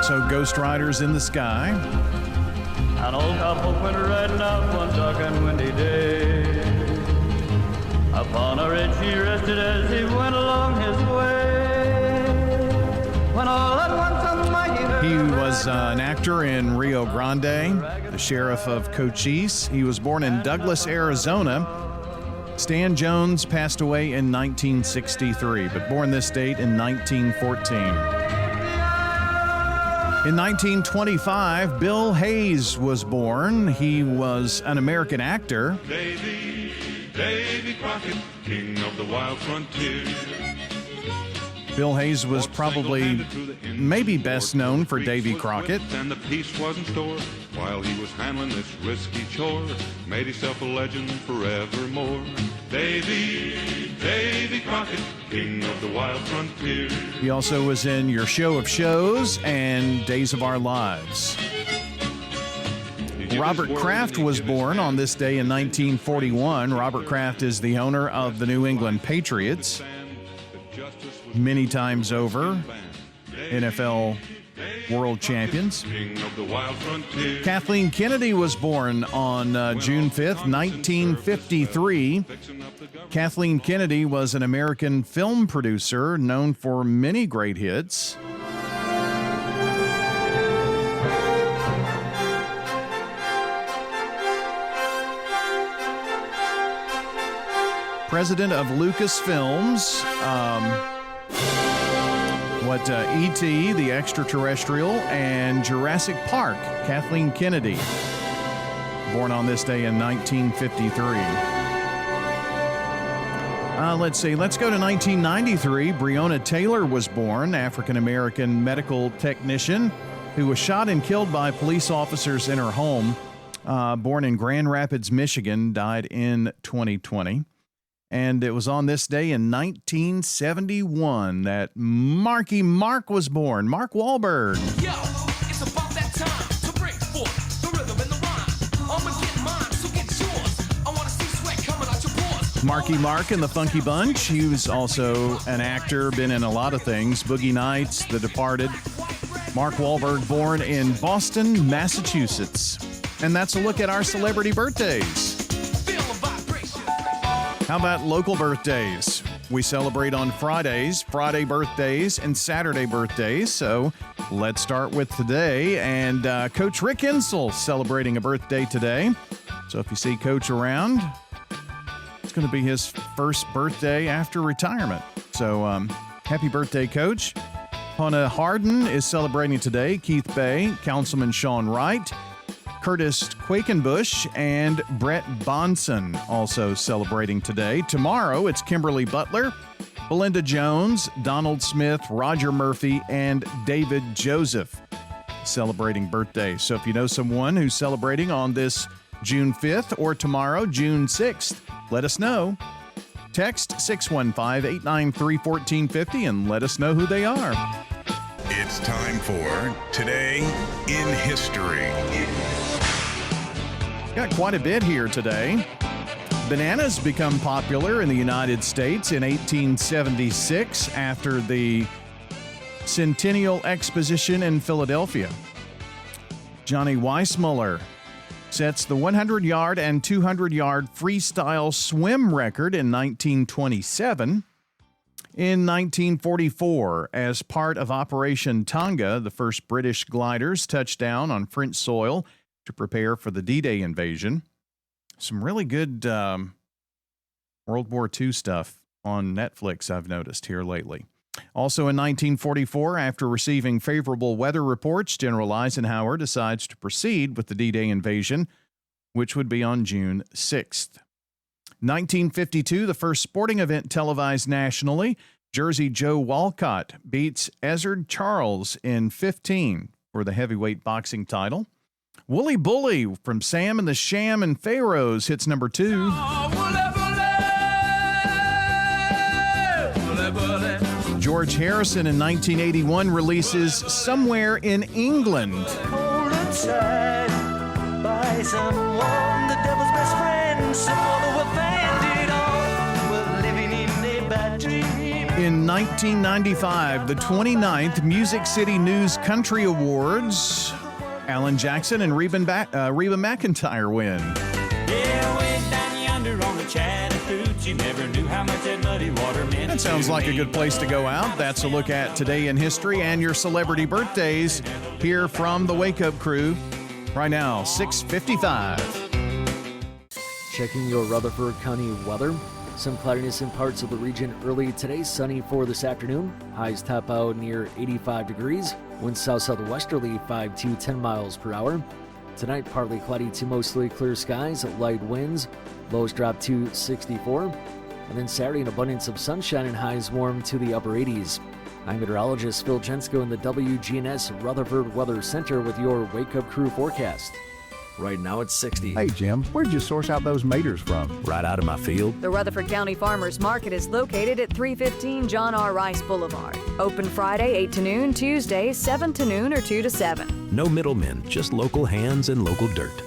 So, Ghost Riders in the Sky. An old couple went riding out one dark and windy day. Upon a ridge he rested as he went along his way. When all at once he was an actor in Rio Grande, the sheriff of Cochise. He was born in Douglas, Arizona. Stan Jones passed away in 1963, but born this date in 1914. In 1925, Bill Hayes was born. He was an American actor. Davy Crockett, king of the wild frontier. Bill Hayes was probably maybe best known for Davy Crockett. And the peace wasn't stored while he was handling this risky chore. Made himself a legend forevermore. Davy Crockett, king of the wild frontier. He also was in Your Show of Shows and Days of Our Lives. Robert Kraft was born on this day in 1941. Robert Kraft is the owner of the New England Patriots. Many times over, NFL world champions. King of the wild frontier. Kathleen Kennedy was born on June 5th, 1953. Kathleen Kennedy was an American film producer known for many great hits. President of Lucasfilms, E.T., The Extraterrestrial, and Jurassic Park, Kathleen Kennedy, born on this day in 1953. Let's see, let's go to 1993. Breonna Taylor was born, African-American medical technician who was shot and killed by police officers in her home. Born in Grand Rapids, Michigan, died in 2020. And it was on this day in 1971 that Marky Mark was born. Mark Wahlberg. Yo, it's about that time to bring forth the rhythm and the rhyme. I'ma get mine, so get yours. I wanna see sweat coming out your pores. Marky Mark and the Funky Bunch. He was also an actor, been in a lot of things. Boogie Nights, The Departed. Mark Wahlberg, born in Boston, Massachusetts. And that's a look at our celebrity birthdays. How about local birthdays? We celebrate on Fridays, Friday birthdays, and Saturday birthdays. So let's start with today. And Coach Rick Insell celebrating a birthday today. So if you see Coach around, it's going to be his first birthday after retirement. So happy birthday, Coach. Hannah Harden is celebrating today. Keith Bay, Councilman Sean Wright, Curtis Quakenbush, and Brett Bonson also celebrating today. Tomorrow, it's Kimberly Butler, Belinda Jones, Donald Smith, Roger Murphy, and David Joseph celebrating birthdays. So if you know someone who's celebrating on this June 5th or tomorrow, June 6th, let us know. Text 615-893-1450 and let us know who they are. It's time for Today in History. Got quite a bit here today. Bananas become popular in the United States in 1876 after the Centennial Exposition in Philadelphia. Johnny Weissmuller sets the 100-yard and 200-yard freestyle swim record in 1927. In 1944, as part of Operation Tonga, the first British gliders touched down on French soil to prepare for the D-Day invasion. Some really good World War II stuff on Netflix I've noticed here lately. Also in 1944, after receiving favorable weather reports, General Eisenhower decides to proceed with the D-Day invasion, which would be on June 6th. 1952, the first sporting event televised nationally. Jersey Joe Walcott beats Ezzard Charles in 15 for the heavyweight boxing title. Wooly Bully from Sam and the Sham and Pharaohs hits number 2. George Harrison in 1981 releases Somewhere in England. By someone, the devil's best friend, someone who offended all, we're living in a bad dream. In 1995, the 29th Music City News Country Awards, Alan Jackson and Reba McEntire win. Yeah, way down yonder on the Chattahoochee, never knew how much that muddy water meant. That sounds like a good place to go out. That's a look at Today in History and your celebrity birthdays here from the Wake Up Crew. Right now, 6:55. Checking your Rutherford County weather. Some cloudiness in parts of the region early today. Sunny for this afternoon. Highs top out near 85 degrees. Winds south-southwesterly 5 to 10 miles per hour. Tonight, partly cloudy to mostly clear skies. Light winds. Lows drop to 64. And then Saturday, an abundance of sunshine and highs warm to the upper 80s. I'm meteorologist Phil Jensko in the WGNS Rutherford Weather Center with your Wake Up Crew forecast. Right now it's 60. Hey, Jim, where'd you source out those maters from? Right out of my field. The Rutherford County Farmers Market is located at 315 John R. Rice Boulevard. Open Friday 8 to noon, Tuesday 7 to noon or 2 to 7. No middlemen, just local hands and local dirt.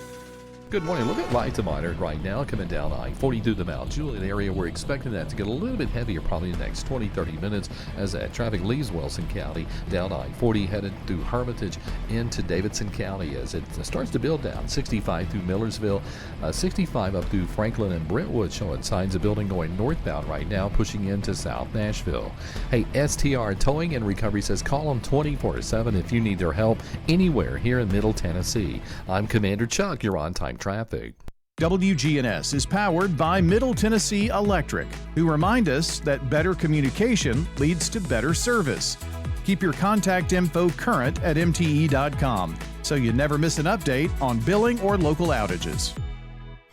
Good morning. A little bit light to moderate right now, coming down I-40 through the Mount Juliet area. We're expecting that to get a little bit heavier probably in the next 20-30 minutes as that traffic leaves Wilson County down I-40 headed through Hermitage into Davidson County as it starts to build down. 65 through Millersville, 65 up through Franklin and Brentwood, showing signs of building going northbound right now, pushing into South Nashville. Hey, STR Towing and Recovery says call them 24/7 if you need their help anywhere here in Middle Tennessee. I'm Commander Chuck. You're on time traffic. WGNS is powered by Middle Tennessee Electric, who remind us that better communication leads to better service. Keep your contact info current at mte.com so you never miss an update on billing or local outages.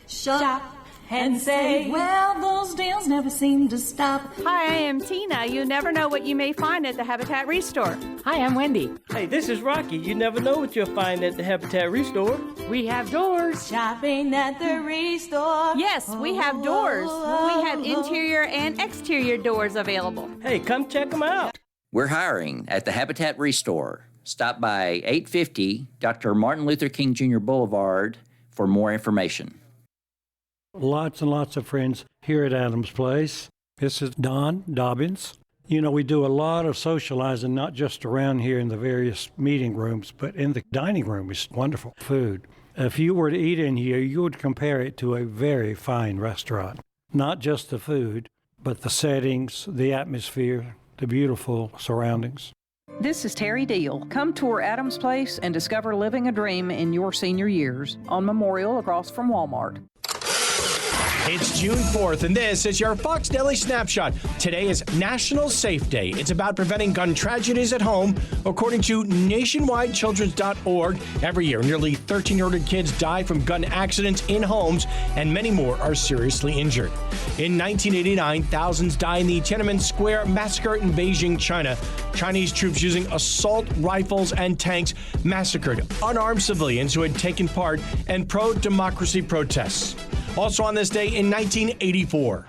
Shop and say, well, those deals never seem to stop. Hi, I am Tina. You never know what you may find at the Habitat Restore. Hi, I'm Wendy. Hey, this is Rocky. You never know what you'll find at the Habitat Restore. We have doors. Shopping at the Restore. Yes, we have doors. We have interior and exterior doors available. Hey, come check them out. We're hiring at the Habitat Restore. Stop by 850 Dr. Martin Luther King Jr. Boulevard for more information. Lots and lots of friends here at Adams Place. This is Don Dobbins. You know, we do a lot of socializing, not just around here in the various meeting rooms, but in the dining room. It's wonderful food. If you were to eat in here, you would compare it to a very fine restaurant. Not just the food, but the settings, the atmosphere, the beautiful surroundings. This is Terry Deal. Come tour Adams Place and discover living a dream in your senior years on Memorial across from Walmart. It's June 4th, and this is your Fox Daily Snapshot. Today is National Safe Day. It's about preventing gun tragedies at home. According to nationwidechildren's.org, every year, nearly 1,300 kids die from gun accidents in homes, and many more are seriously injured. In 1989, thousands died in the Tiananmen Square massacre in Beijing, China. Chinese troops using assault rifles and tanks massacred unarmed civilians who had taken part in pro-democracy protests. Also on this day in 1984.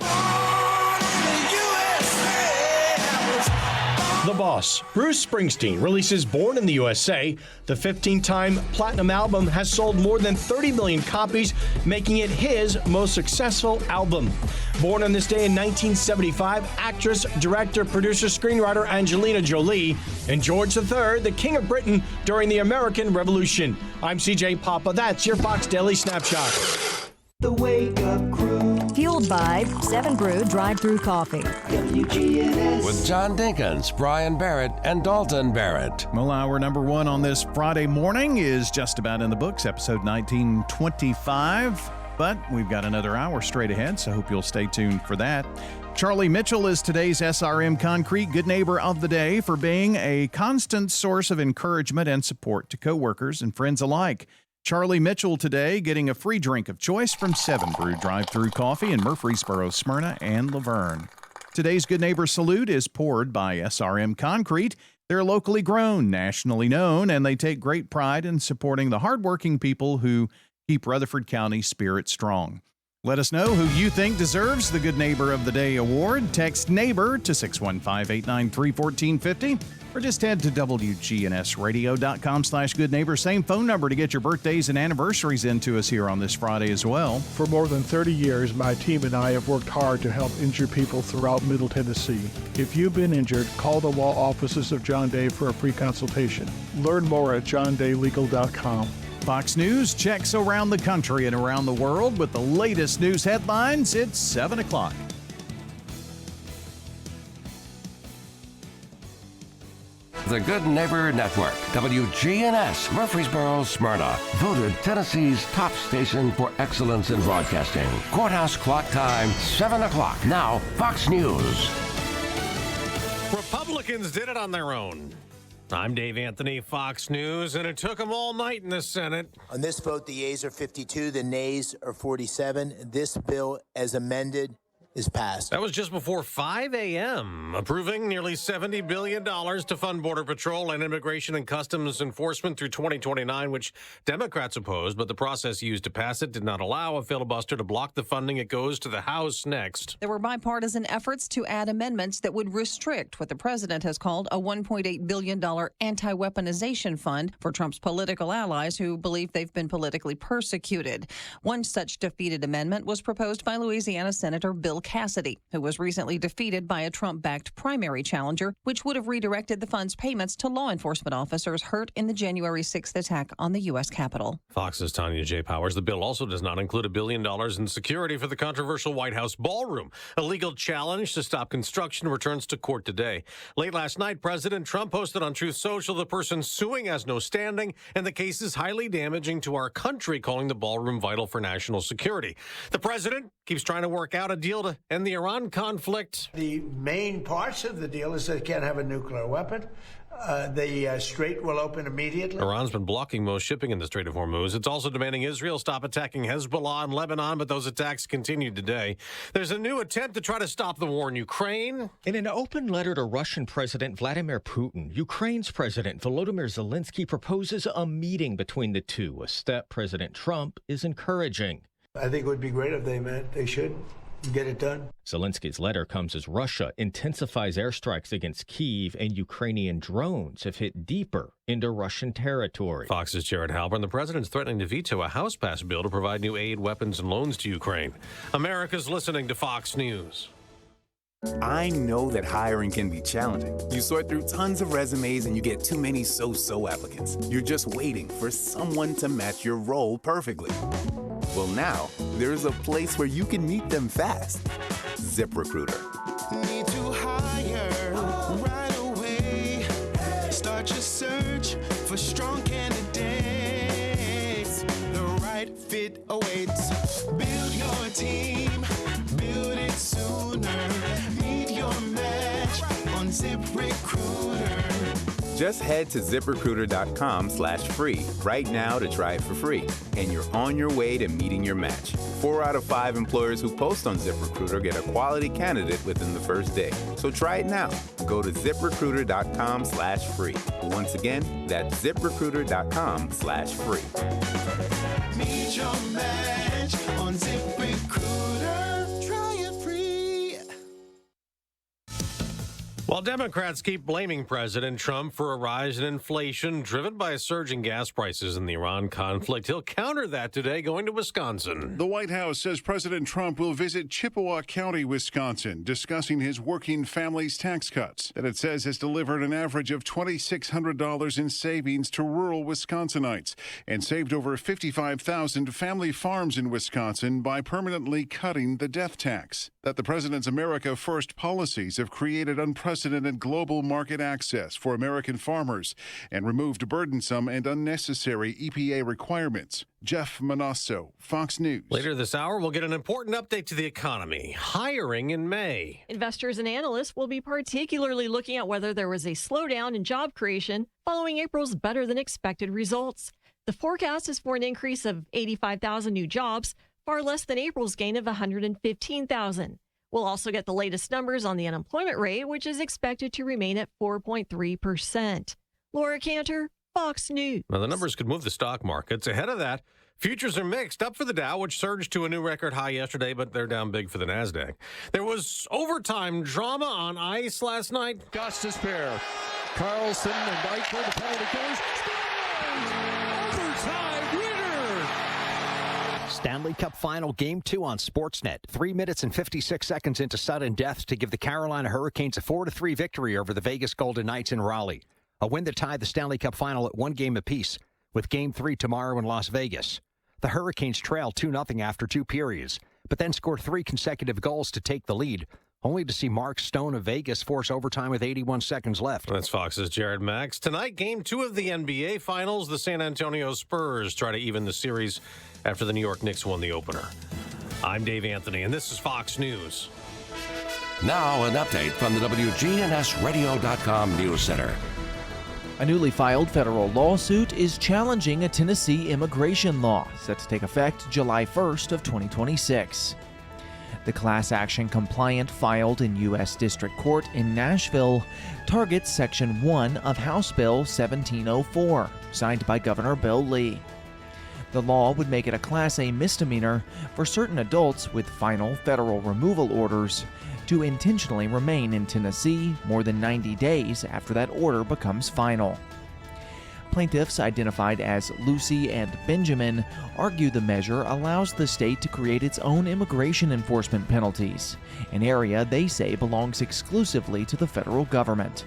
The Boss, Bruce Springsteen, releases Born in the USA. The 15-time platinum album has sold more than 30 million copies, making it his most successful album. Born on this day in 1975, actress, director, producer, screenwriter Angelina Jolie, and George III, the King of Britain during the American Revolution. I'm CJ Papa. That's your Fox Daily Snapshot. The Wake Up Crew. Fueled by 7 Brew Drive-Thru Coffee. WGNS. With John Dinkins, Brian Barrett, and Dalton Barrett. Well, hour number 1 on this Friday morning is just about in the books, episode 1925. But we've got another hour straight ahead, so hope you'll stay tuned for that. Charlie Mitchell is today's SRM Concrete Good Neighbor of the Day for being a constant source of encouragement and support to coworkers and friends alike. Charlie Mitchell today getting a free drink of choice from 7 Brew Drive-Thru Coffee in Murfreesboro, Smyrna, and Laverne. Today's Good Neighbor salute is poured by SRM Concrete. They're locally grown, nationally known, and they take great pride in supporting the hardworking people who keep Rutherford County's spirit strong. Let us know who you think deserves the Good Neighbor of the Day award. Text NEIGHBOR to 615-893-1450 or just head to WGNSradio.com/goodneighbor. Same phone number to get your birthdays and anniversaries into us here on this Friday as well. For more than 30 years, my team and I have worked hard to help injured people throughout Middle Tennessee. If you've been injured, call the law offices of John Day for a free consultation. Learn more at johndaylegal.com. Fox News checks around the country and around the world with the latest news headlines. It's 7 o'clock. The Good Neighbor Network, WGNS, Murfreesboro, Smyrna, voted Tennessee's top station for excellence in broadcasting. Courthouse clock time, 7 o'clock. Now, Fox News. Republicans did it on their own. I'm Dave Anthony, Fox News, and it took them all night in the Senate. On this vote, the yeas are 52, the nays are 47. This bill, as amended, is passed. That was just before 5 a.m., approving nearly $70 billion to fund Border Patrol and Immigration and Customs Enforcement through 2029, which Democrats opposed, but the process used to pass it did not allow a filibuster to block the funding. It goes to the House next. There were bipartisan efforts to add amendments that would restrict what the president has called a $1.8 billion anti-weaponization fund for Trump's political allies who believe they've been politically persecuted. One such defeated amendment was proposed by Louisiana Senator Bill Cassidy, who was recently defeated by a Trump-backed primary challenger, which would have redirected the fund's payments to law enforcement officers hurt in the January 6th attack on the U.S. Capitol. Fox's Tanya J. Powers. The bill also does not include $1 billion in security for the controversial White House ballroom. A legal challenge to stop construction returns to court today. Late last night, President Trump posted on Truth Social the person suing has no standing, and the case is highly damaging to our country, calling the ballroom vital for national security. The president keeps trying to work out a deal to end the Iran conflict. The main parts of the deal is they can't have a nuclear weapon. The Strait will open immediately. Iran's been blocking most shipping in the Strait of Hormuz. It's also demanding Israel stop attacking Hezbollah in Lebanon, but those attacks continue today. There's a new attempt to try to stop the war in Ukraine. In an open letter to Russian President Vladimir Putin, Ukraine's President Volodymyr Zelensky proposes a meeting between the two, a step President Trump is encouraging. I think it would be great if they met. They should get it done. Zelensky's letter comes as Russia intensifies airstrikes against Kyiv, and Ukrainian drones have hit deeper into Russian territory. Fox's Jared Halpern. The president's threatening to veto a House-passed bill to provide new aid, weapons, and loans to Ukraine. America's listening to Fox News. I know that hiring can be challenging. You sort through tons of resumes and you get too many so-so applicants. You're just waiting for someone to match your role perfectly. Well, now, there's a place where you can meet them fast. ZipRecruiter. Need to hire right away. Start your search for strong candidates. The right fit awaits. Build your team. Build it sooner. Meet your match on ZipRecruiter. Just head to ZipRecruiter.com/free right now to try it for free. And you're on your way to meeting your match. 4 out of 5 employers who post on ZipRecruiter get a quality candidate within the first day. So try it now. Go to ZipRecruiter.com/free. Once again, that's ZipRecruiter.com/free. Meet your match on ZipRecruiter. Try it free. While Democrats keep blaming President Trump for a rise in inflation driven by surging gas prices in the Iran conflict, he'll counter that today going to Wisconsin. The White House says President Trump will visit Chippewa County, Wisconsin, discussing his working families' tax cuts that it says has delivered an average of $2,600 in savings to rural Wisconsinites and saved over 55,000 family farms in Wisconsin by permanently cutting the death tax. That the president's America First policies have created unprecedented global market access for American farmers and removed burdensome and unnecessary EPA requirements. Jeff Manasso, Fox News. Later this hour, we'll get an important update to the economy. Hiring in May. Investors and analysts will be particularly looking at whether there was a slowdown in job creation following April's better-than-expected results. The forecast is for an increase of 85,000 new jobs, far less than April's gain of 115,000. We'll also get the latest numbers on the unemployment rate, which is expected to remain at 4.3%. Laura Cantor, Fox News. Now, the numbers could move the stock markets. Ahead of that, futures are mixed. Up for the Dow, which surged to a new record high yesterday, but they're down big for the NASDAQ. There was overtime drama on ice last night. Gustus pair. Carlson and Eichler, the penalty goes. Overtime winner! Stanley Cup Final Game 2 on Sportsnet. 3 minutes and 56 seconds into sudden death to give the Carolina Hurricanes a 4-3 victory over the Vegas Golden Knights in Raleigh. A win that tied the Stanley Cup Final at 1 game apiece, with Game 3 tomorrow in Las Vegas. The Hurricanes trailed 2-0 after 2 periods, but then scored 3 consecutive goals to take the lead, only to see Mark Stone of Vegas force overtime with 81 seconds left. That's Fox's Jared Max. Tonight, Game 2 of the NBA Finals. The San Antonio Spurs try to even the series after the New York Knicks won the opener. I'm Dave Anthony, and this is Fox News. Now, an update from the WGNSradio.com News Center. A newly filed federal lawsuit is challenging a Tennessee immigration law set to take effect July 1st of 2026. The class action complaint filed in U.S. District Court in Nashville targets Section 1 of House Bill 1704, signed by Governor Bill Lee. The law would make it a Class A misdemeanor for certain adults with final federal removal orders to intentionally remain in Tennessee more than 90 days after that order becomes final. Plaintiffs, identified as Lucy and Benjamin, argue the measure allows the state to create its own immigration enforcement penalties, an area they say belongs exclusively to the federal government.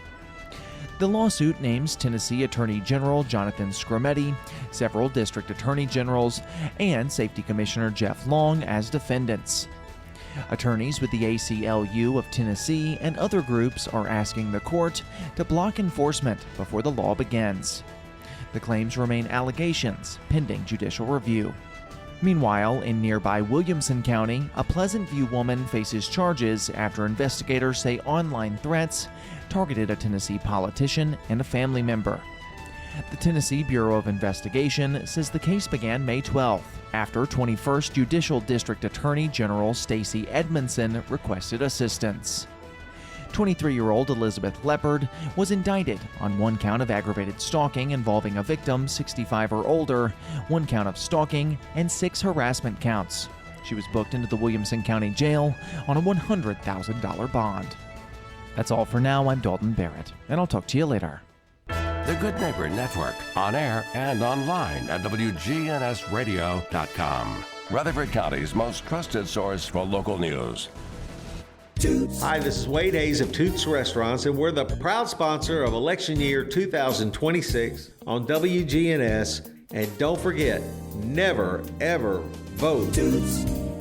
The lawsuit names Tennessee Attorney General Jonathan Skrmetti, several district attorney generals, and Safety Commissioner Jeff Long as defendants. Attorneys with the ACLU of Tennessee and other groups are asking the court to block enforcement before the law begins. The claims remain allegations pending judicial review. Meanwhile, in nearby Williamson County, a Pleasant View woman faces charges after investigators say online threats targeted a Tennessee politician and a family member. The Tennessee Bureau of Investigation says the case began May 12th, after 21st Judicial District Attorney General Stacey Edmondson requested assistance. 23-year-old Elizabeth Leopard was indicted on one count of aggravated stalking involving a victim 65 or older, one count of stalking, and 6 harassment counts. She was booked into the Williamson County Jail on a $100,000 bond. That's all for now. I'm Dalton Barrett, and I'll talk to you later. The Good Neighbor Network, on air and online at WGNSradio.com. Rutherford County's most trusted source for local news. Hi, this is Wade Hayes of Toots Restaurants, and we're the proud sponsor of election year 2026 on WGNS. And don't forget, never, ever vote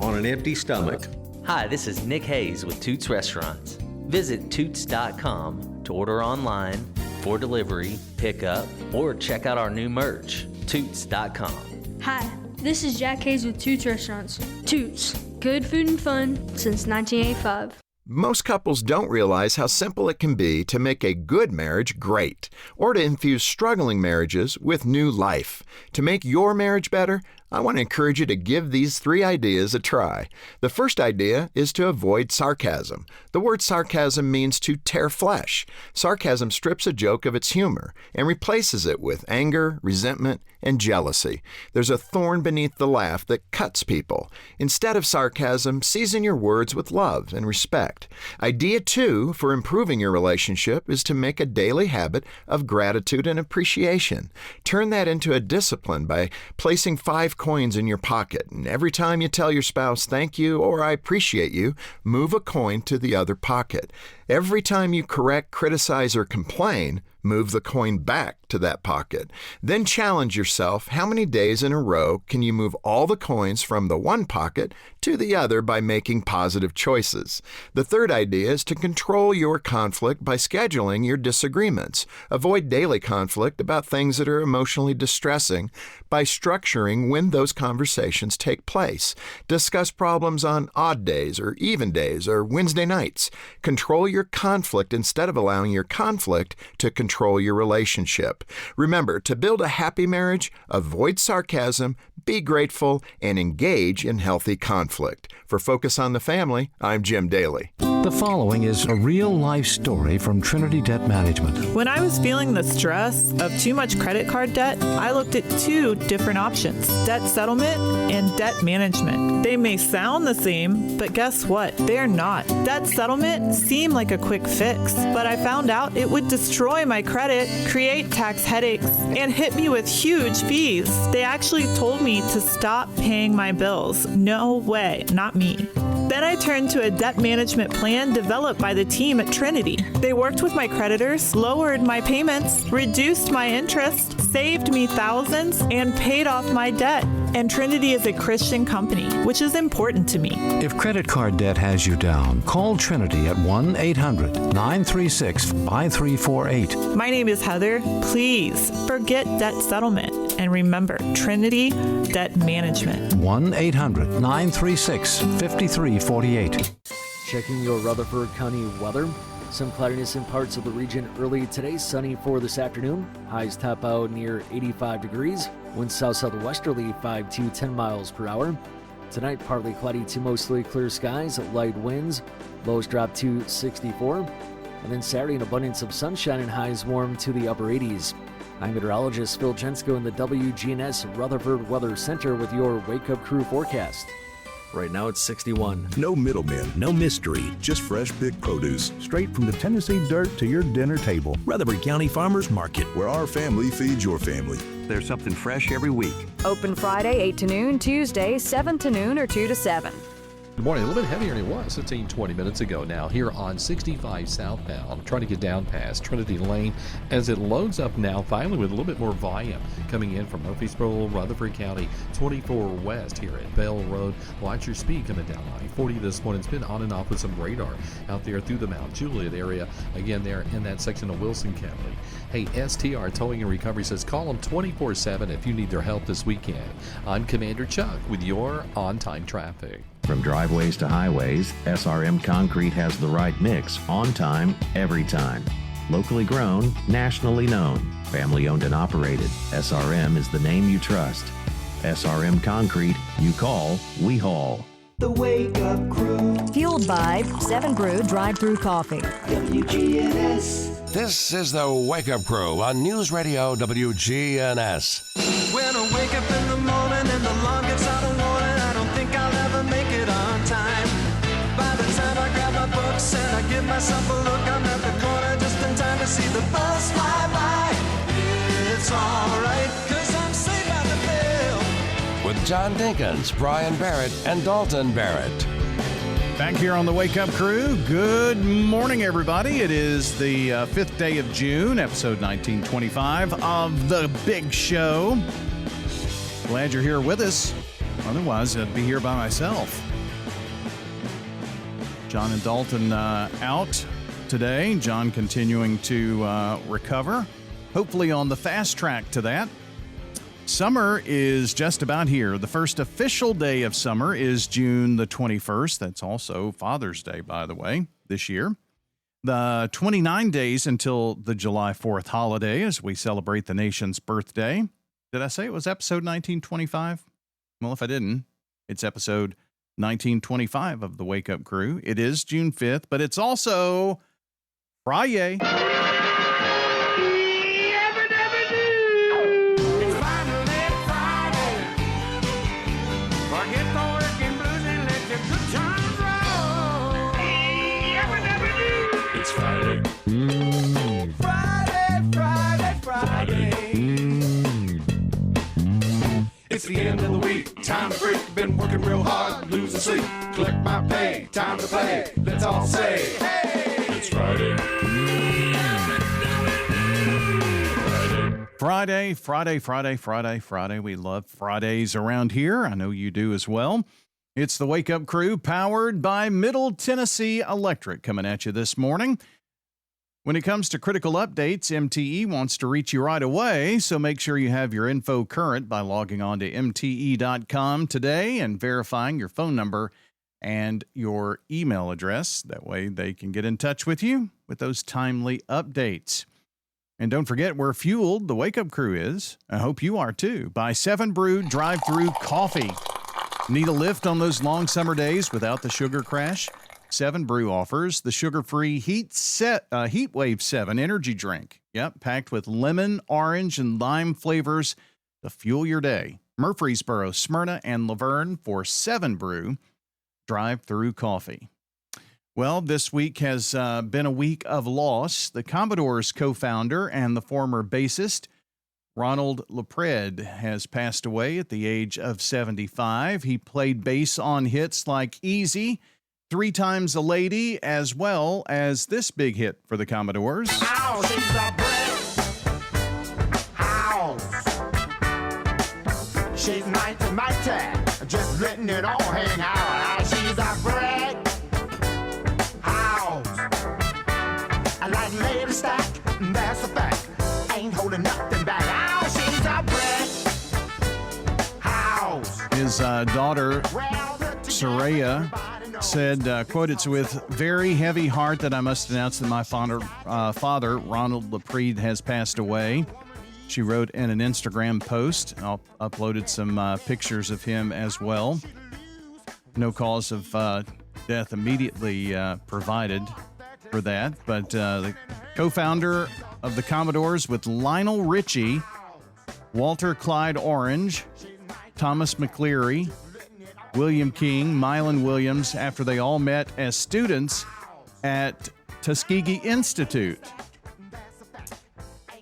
on an empty stomach. Hi, this is Nick Hayes with Toots Restaurants. Visit Toots.com to order online, for delivery, pickup, or check out our new merch, Toots.com. Hi, this is Jack Hayes with Toots Restaurants. Toots, good food and fun since 1985. Most couples don't realize how simple it can be to make a good marriage great, or to infuse struggling marriages with new life. To make your marriage better, I want to encourage you to give these 3 ideas a try. The first idea is to avoid sarcasm. The word sarcasm means to tear flesh. Sarcasm strips a joke of its humor and replaces it with anger, resentment, and jealousy. There's a thorn beneath the laugh that cuts people. Instead of sarcasm, season your words with love and respect. Idea 2 for improving your relationship is to make a daily habit of gratitude and appreciation. Turn that into a discipline by placing 5 coins in your pocket, and every time you tell your spouse thank you or I appreciate you, move a coin to the other pocket. Every time you correct, criticize, or complain, move the coin back to that pocket. Then challenge yourself, how many days in a row can you move all the coins from the one pocket to the other by making positive choices? The third idea is to control your conflict by scheduling your disagreements. Avoid daily conflict about things that are emotionally distressing by structuring when those conversations take place. Discuss problems on odd days or even days or Wednesday nights. Control your conflict instead of allowing your conflict to control your relationship. Remember, to build a happy marriage, avoid sarcasm, be grateful, and engage in healthy conflict. For Focus on the Family, I'm Jim Daly. The following is a real-life story from Trinity Debt Management. When I was feeling the stress of too much credit card debt, I looked at 2 different options: debt settlement and debt management. They may sound the same, but guess what? They're not. Debt settlement seemed like a quick fix, but I found out it would destroy my credit, create tax headaches, and hit me with huge fees. They actually told me to stop paying my bills. No way, not me. Then I turned to a debt management plan developed by the team at Trinity. They worked with my creditors, lowered my payments, reduced my interest, saved me thousands, and paid off my debt. And Trinity is a Christian company, which is important to me. If credit card debt has you down, call Trinity at 1-800-936-5348. My name is Heather. Please forget debt settlement and remember Trinity Debt Management. 1-800-936-5348. Checking your Rutherford County weather. Some cloudiness in parts of the region early today, sunny for this afternoon. Highs top out near 85 degrees. Winds south-southwesterly 5 to 10 miles per hour. Tonight, partly cloudy to mostly clear skies, light winds, lows drop to 64. And then Saturday, an abundance of sunshine and highs warm to the upper 80s. I'm meteorologist Phil Jensko in the WGNS Rutherford Weather Center with your Wake Up Crew forecast. Right now it's 61. No middlemen, no mystery, just fresh picked produce. Straight from the Tennessee dirt to your dinner table. Rutherford County Farmers Market, where our family feeds your family. There's something fresh every week. Open Friday 8 to noon, Tuesday 7 to noon or 2 to 7. Good morning. A little bit heavier than it was 20 minutes ago now here on 65 southbound. Trying to get down past Trinity Lane as it loads up now finally with a little bit more volume coming in from Murfreesboro, Rutherford County, 24 west here at Bell Road. Watch your speed coming down I-40 this morning. It's been on and off with some radar out there through the Mount Juliet area. Again, there in that section of Wilson County. Hey, STR Towing and Recovery says call them 24/7 if you need their help this weekend. I'm Commander Chuck with your on-time traffic. From driveways to highways, SRM Concrete has the right mix, on time, every time. Locally grown, nationally known, family owned and operated. SRM is the name you trust. SRM Concrete, you call, we haul. The Wake Up Crew. Fueled by 7 Brew Drive-Thru Coffee. WGNS. This is the Wake Up Crew on News Radio WGNS. When I wake up in the morning and the alarm gets out of warning, I don't think I'll ever make it on time. By the time I grab my books and I give myself a look, I'm at the corner just in time to see the bus fly by. It's alright, 'cause I'm safe out the bill. With John Dinkins, Brian Barrett, and Dalton Barrett. Back here on the Wake Up Crew. Good morning, everybody. It is the 5th day of June, episode 1925 of The Big Show. Glad you're here with us. Otherwise, I'd be here by myself. John and Dalton out today. John continuing to recover. Hopefully on the fast track to that. Summer is just about here. The first official day of summer is June the 21st. That's also Father's Day, by the way, this year. The 29 days until the July 4th holiday as we celebrate the nation's birthday. Did I say it was episode 1925? Well, if I didn't, it's episode 1925 of the Wake Up Crew. It is June 5th, but it's also Friday. It's Friday. Friday. It's the end of the week. Time to freak. Been working real hard. Losing sleep. Collect my pay. Time to play. Let's all say, hey! It's Friday. Friday. We love Fridays around here. I know you do as well. It's the Wake Up Crew powered by Middle Tennessee Electric coming at you this morning. When it comes to critical updates, MTE wants to reach you right away, so make sure you have your info current by logging on to MTE.com today and verifying your phone number and your email address. That way they can get in touch with you with those timely updates. And don't forget, we're fueled, the Wake Up Crew is, I hope you are too, by 7 Brew Drive-Thru Coffee. Need a lift on those long summer days without the sugar crash? 7 Brew offers the sugar-free Heat Wave 7 energy drink. Yep, packed with lemon, orange, and lime flavors to fuel your day. Murfreesboro, Smyrna, and Laverne for 7 Brew Drive-Thru Coffee. Well, this week has been a week of loss. The Commodores co-founder and the former bassist, Ronald LaPred, has passed away at the age of 75. He played bass on hits like Easy, 3 Times a Lady, as well as this big hit for the Commodores. Ow, she's a brick house. She's mighty, just letting it all hang out. She's a brick house. I like lady stack, that's a fact. Ain't holding nothing back. Ow, she's a brick house. His daughter, Soraya, said, quote, "It's with very heavy heart that I must announce that my father, Ronald LaPred, has passed away." She wrote in an Instagram post. I'll uploaded some pictures of him as well. No cause of death immediately provided for that. But the co-founder of the Commodores with Lionel Richie, Walter Clyde Orange, Thomas McCleary, William King, Mylan Williams, after they all met as students at Tuskegee Institute.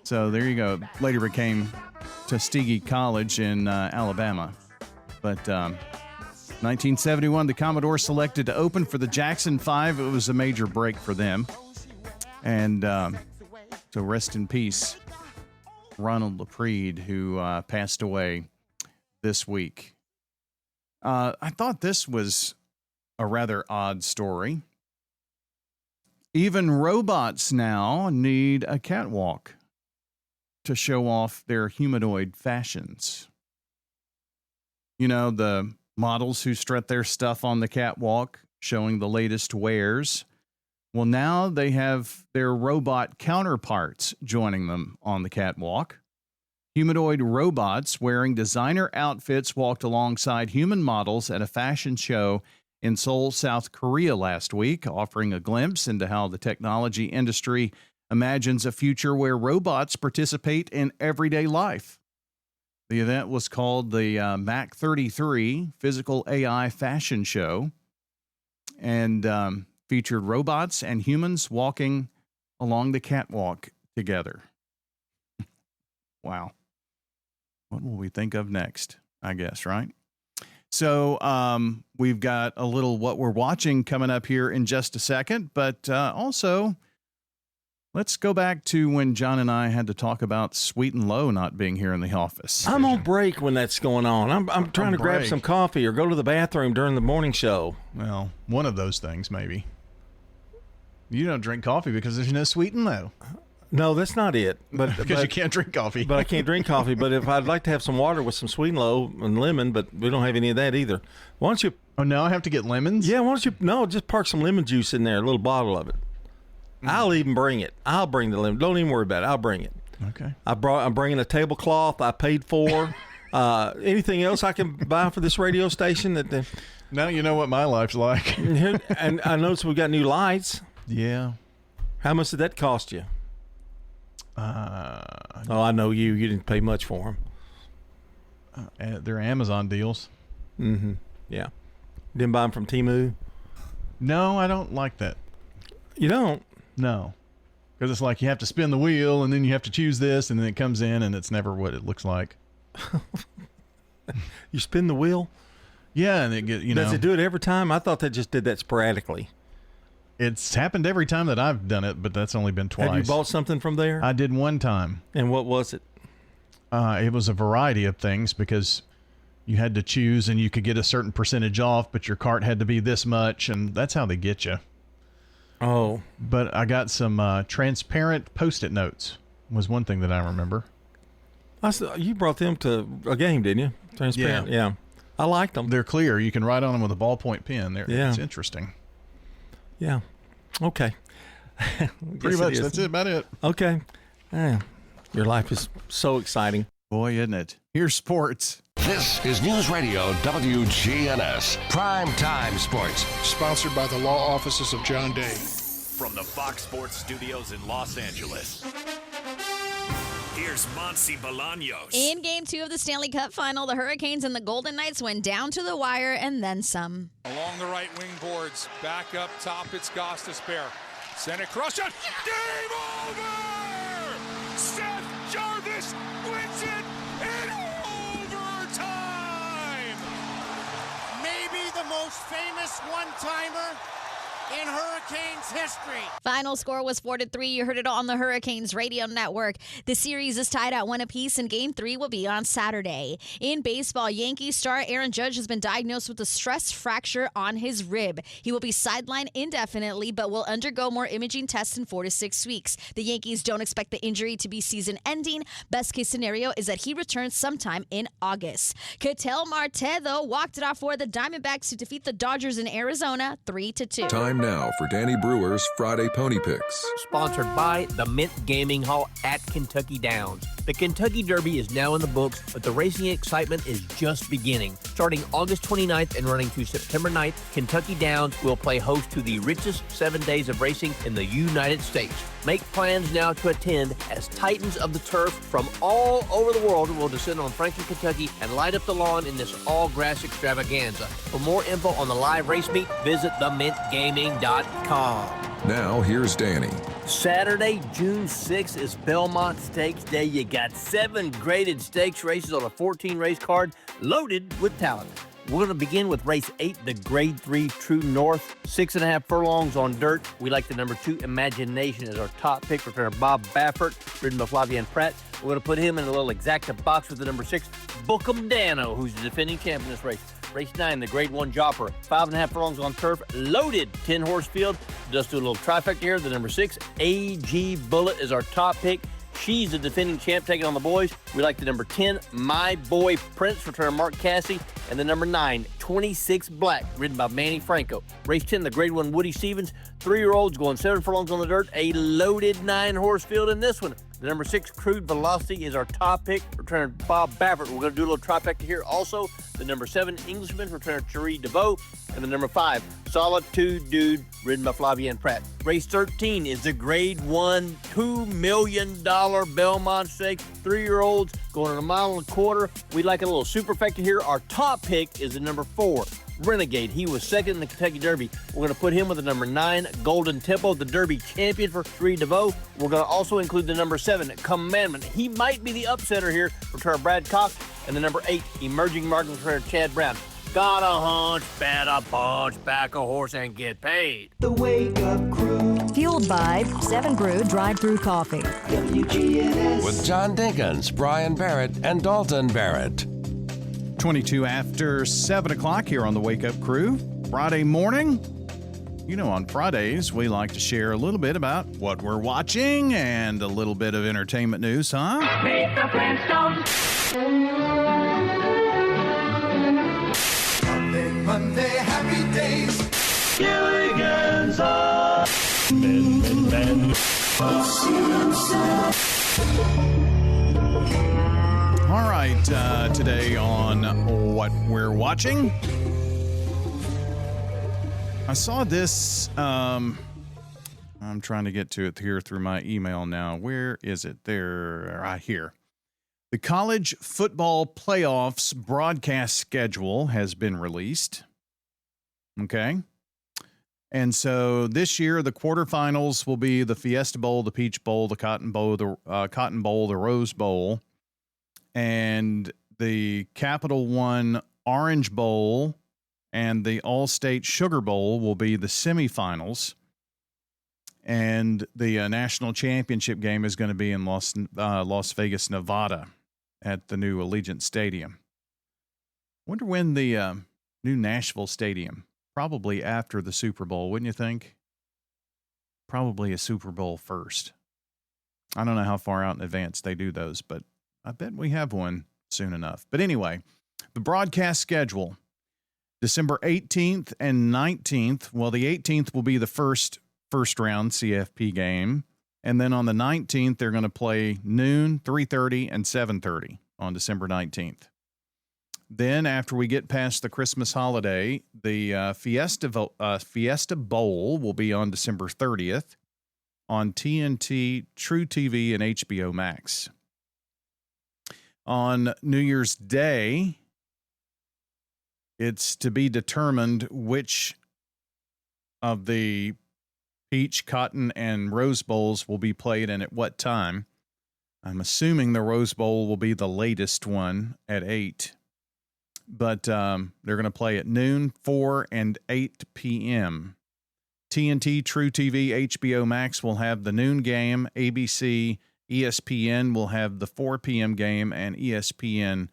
So there you go. Later became Tuskegee College in Alabama. But 1971, the Commodores selected to open for the Jackson 5. It was a major break for them. And so rest in peace, Ronald LaPrede, who passed away this week. I thought this was a rather odd story. Even robots now need a catwalk to show off their humanoid fashions. You know, the models who strut their stuff on the catwalk, showing the latest wares. Well, now they have their robot counterparts joining them on the catwalk. Humanoid robots wearing designer outfits walked alongside human models at a fashion show in Seoul, South Korea last week, offering a glimpse into how the technology industry imagines a future where robots participate in everyday life. The event was called the Mac 33 Physical AI Fashion Show and featured robots and humans walking along the catwalk together. Wow. What will we think of next, I guess, right? So we've got a little what we're watching coming up here in just a second, but also let's go back to when John and I had to talk about Sweet and Low not being here in the office. I'm on break when that's going on. I'm trying to grab some coffee or go to the bathroom during the morning show. Well, one of those things, maybe. You don't drink coffee because there's no Sweet and Low. No, that's not it. But because you can't drink coffee. But I can't drink coffee. But if I'd like to have some water with some Sweet and Low and lemon, but we don't have any of that either. Why don't you? Oh, no, I have to get lemons? Yeah, why don't you? No, just park some lemon juice in there, a little bottle of it. I'll even bring it. I'll bring the lemon. Don't even worry about it. I'll bring it. Okay. I'm bringing a tablecloth I paid for. Anything else I can buy for this radio station? Now you know what my life's like. And I noticed we got new lights. Yeah. How much did that cost you? I know you. You didn't pay much for them. They're Amazon deals. Mm-hmm. Yeah. Didn't buy them from Temu? No, I don't like that. You don't? No. Because it's like you have to spin the wheel, and then you have to choose this, and then it comes in, and it's never what it looks like. You spin the wheel? Yeah, and it Does it do it every time? I thought they just did that sporadically. It's happened every time that I've done it, but that's only been twice. Have you bought something from there? I did one time. And what was it? It was a variety of things because you had to choose and you could get a certain percentage off, but your cart had to be this much, and that's how they get you. Oh. But I got some transparent Post-it notes was one thing that I remember. You brought them to a game, didn't you? Transparent. Yeah. I liked them. They're clear. You can write on them with a ballpoint pen. It's interesting. Yeah. Okay. Pretty much. That's about it. Okay. Your life is so exciting. Boy, isn't it? Here's sports. This is News Radio WGNS Prime Time Sports. Sponsored by the law offices of John Day. From the Fox Sports Studios in Los Angeles, here's Monsi Bolaños. In Game 2 of the Stanley Cup Final, the Hurricanes and the Golden Knights went down to the wire and then some. Along the right wing boards, back up top, it's Gostisbehere. Send it cross shot. Game over! Seth Jarvis wins it in overtime! Maybe the most famous one-timer in Hurricanes history. Final score was 4-3. You heard it all on the Hurricanes radio network. The series is tied at 1 apiece, and Game 3 will be on Saturday. In baseball, Yankees star Aaron Judge has been diagnosed with a stress fracture on his rib. He will be sidelined indefinitely, but will undergo more imaging tests in 4 to 6 weeks. The Yankees don't expect the injury to be season-ending. Best case scenario is that he returns sometime in August. Ketel Marte, though, walked it off for the Diamondbacks to defeat the Dodgers in Arizona 3-2. Time now for Danny Brewer's Friday Pony Picks. Sponsored by the Mint Gaming Hall at Kentucky Downs. The Kentucky Derby is now in the books, but the racing excitement is just beginning. Starting August 29th and running through September 9th, Kentucky Downs will play host to the richest 7 days of racing in the United States. Make plans now to attend, as Titans of the Turf from all over the world will descend on Franklin, Kentucky and light up the lawn in this all-grass extravaganza. For more info on the live race meet, visit themintgaming.com. Now, here's Danny. Saturday, June 6th is Belmont Stakes Day. You got 7 graded stakes races on a 14-race card loaded with talent. We're going to begin with race 8, the Grade 3 True North, 6.5 furlongs on dirt. We like the number 2, Imagination, as our top pick for trainer Bob Baffert, ridden by Flavian Pratt. We're going to put him in a little exacta box with the number 6, Bookham Dano, who's the defending champion in this race. Race 9, the Grade 1 Jopper, 5.5 furlongs on turf, loaded 10-horse field. Just do a little trifecta here. The number 6, AG Bullet, is our top pick. She's the defending champ, taking on the boys. We like the number 10, My Boy Prince, for trainer Mark Cassie. And the number 9, 26 Black, ridden by Manny Franco. Race 10, the Grade 1 Woody Stevens. 3-year-olds going 7 furlongs on the dirt. A loaded 9-horse field in this one. The number 6, Crude Velocity, is our top pick for trainer Bob Baffert. We're going to do a little trifecta here also. The number 7, Englishman, for trainer Cherie DeVoe. And the number 5, Solitude Dude, ridden by Flavian Pratt. Race 13 is the Grade 1 $2 million Belmont Stakes. 3-year-olds going 1.25 miles. We like a little superfecta here. Our top pick is the number 4, Renegade. He was second in the Kentucky Derby. We're going to put him with the number 9, Golden Tempo, the Derby champion for Cherie DeVoe. We're going to also include the number 7, Commandment. He might be the upsetter here for trainer Brad Cox. And the number 8, Emerging Market for trainer Chad Brown. Got a hunch, bet a bunch, back a horse and get paid. The Wake Up Crew. Fueled by 7 Brew Drive-Thru Coffee. WGNS. With John Dinkins, Brian Barrett, and Dalton Barrett. 22 after 7 o'clock here on the Wake Up Crew. Friday morning. You know, on Fridays, we like to share a little bit about what we're watching and a little bit of entertainment news, huh? Meet the Flintstones. Monday, happy days. Gilligan's Island. Ben. All right, today on What We're Watching, I saw this, I'm trying to get to it here through my email now. Where is it? There, right here. The college football playoffs broadcast schedule has been released. Okay. And so this year, the quarterfinals will be the Fiesta Bowl, the Peach Bowl, the Cotton Bowl, the Rose Bowl, and the Capital One Orange Bowl and the All-State Sugar Bowl will be the semifinals. And the national championship game is going to be in Las Vegas, Nevada, at the new Allegiant Stadium. Wonder when the new Nashville Stadium. Probably after the Super Bowl, wouldn't you think? Probably a Super Bowl first. I don't know how far out in advance they do those, but I bet we have one soon enough. But anyway, the broadcast schedule, December 18th and 19th. Well, the 18th will be the first round CFP game. And then on the 19th, they're going to play noon, 3:30, and 7:30 on December 19th. Then after we get past the Christmas holiday, the Fiesta Bowl will be on December 30th on TNT, True TV, and HBO Max. On New Year's Day, it's to be determined which of the Peach, Cotton, and Rose Bowls will be played and at what time. I'm assuming the Rose Bowl will be the latest one at 8. But they're going to play at noon, 4, and 8 p.m. TNT, True TV, HBO Max will have the noon game. ABC, ESPN will have the 4 p.m. game, and ESPN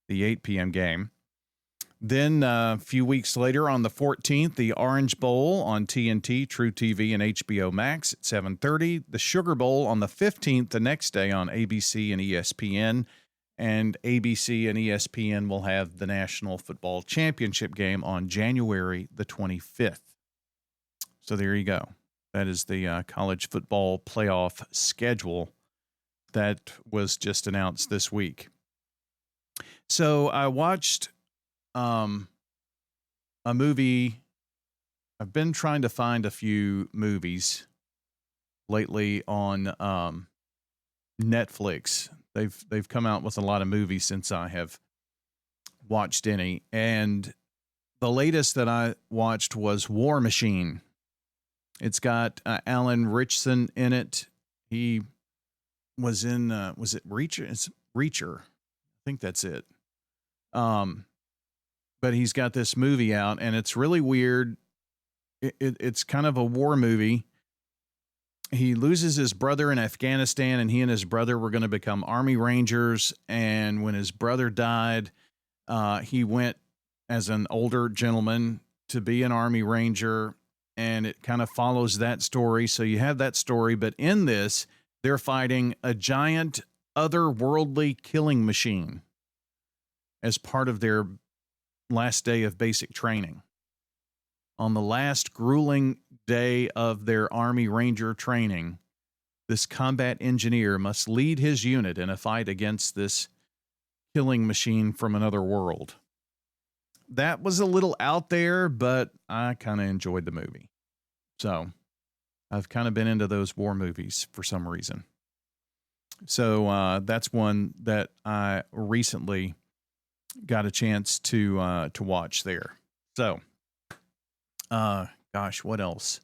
the 8 p.m. game. Then a few weeks later, on the 14th, the Orange Bowl on TNT, True TV, and HBO Max at 7:30. The Sugar Bowl on the 15th, the next day on ABC and ESPN. And ABC and ESPN will have the National Football Championship game on January the 25th. So there you go. That is the college football playoff schedule that was just announced this week. So I watched a movie. I've been trying to find a few movies lately on Netflix. They've come out with a lot of movies since I have watched any. And the latest that I watched was War Machine. It's got Alan Ritchson in it. He was in, was it Reacher? It's Reacher. I think that's it. But he's got this movie out, and it's really weird. It's kind of a war movie. He loses his brother in Afghanistan, and he and his brother were going to become Army Rangers. And when his brother died, he went as an older gentleman to be an Army Ranger, and it kind of follows that story. So you have that story, but in this, they're fighting a giant otherworldly killing machine as part of their last day of basic training. On the last grueling day of their Army Ranger training, this combat engineer must lead his unit in a fight against this killing machine from another world. That was a little out there, but I kind of enjoyed the movie. So I've kind of been into those war movies for some reason. So that's one that I recently got a chance to watch there. So, gosh, what else?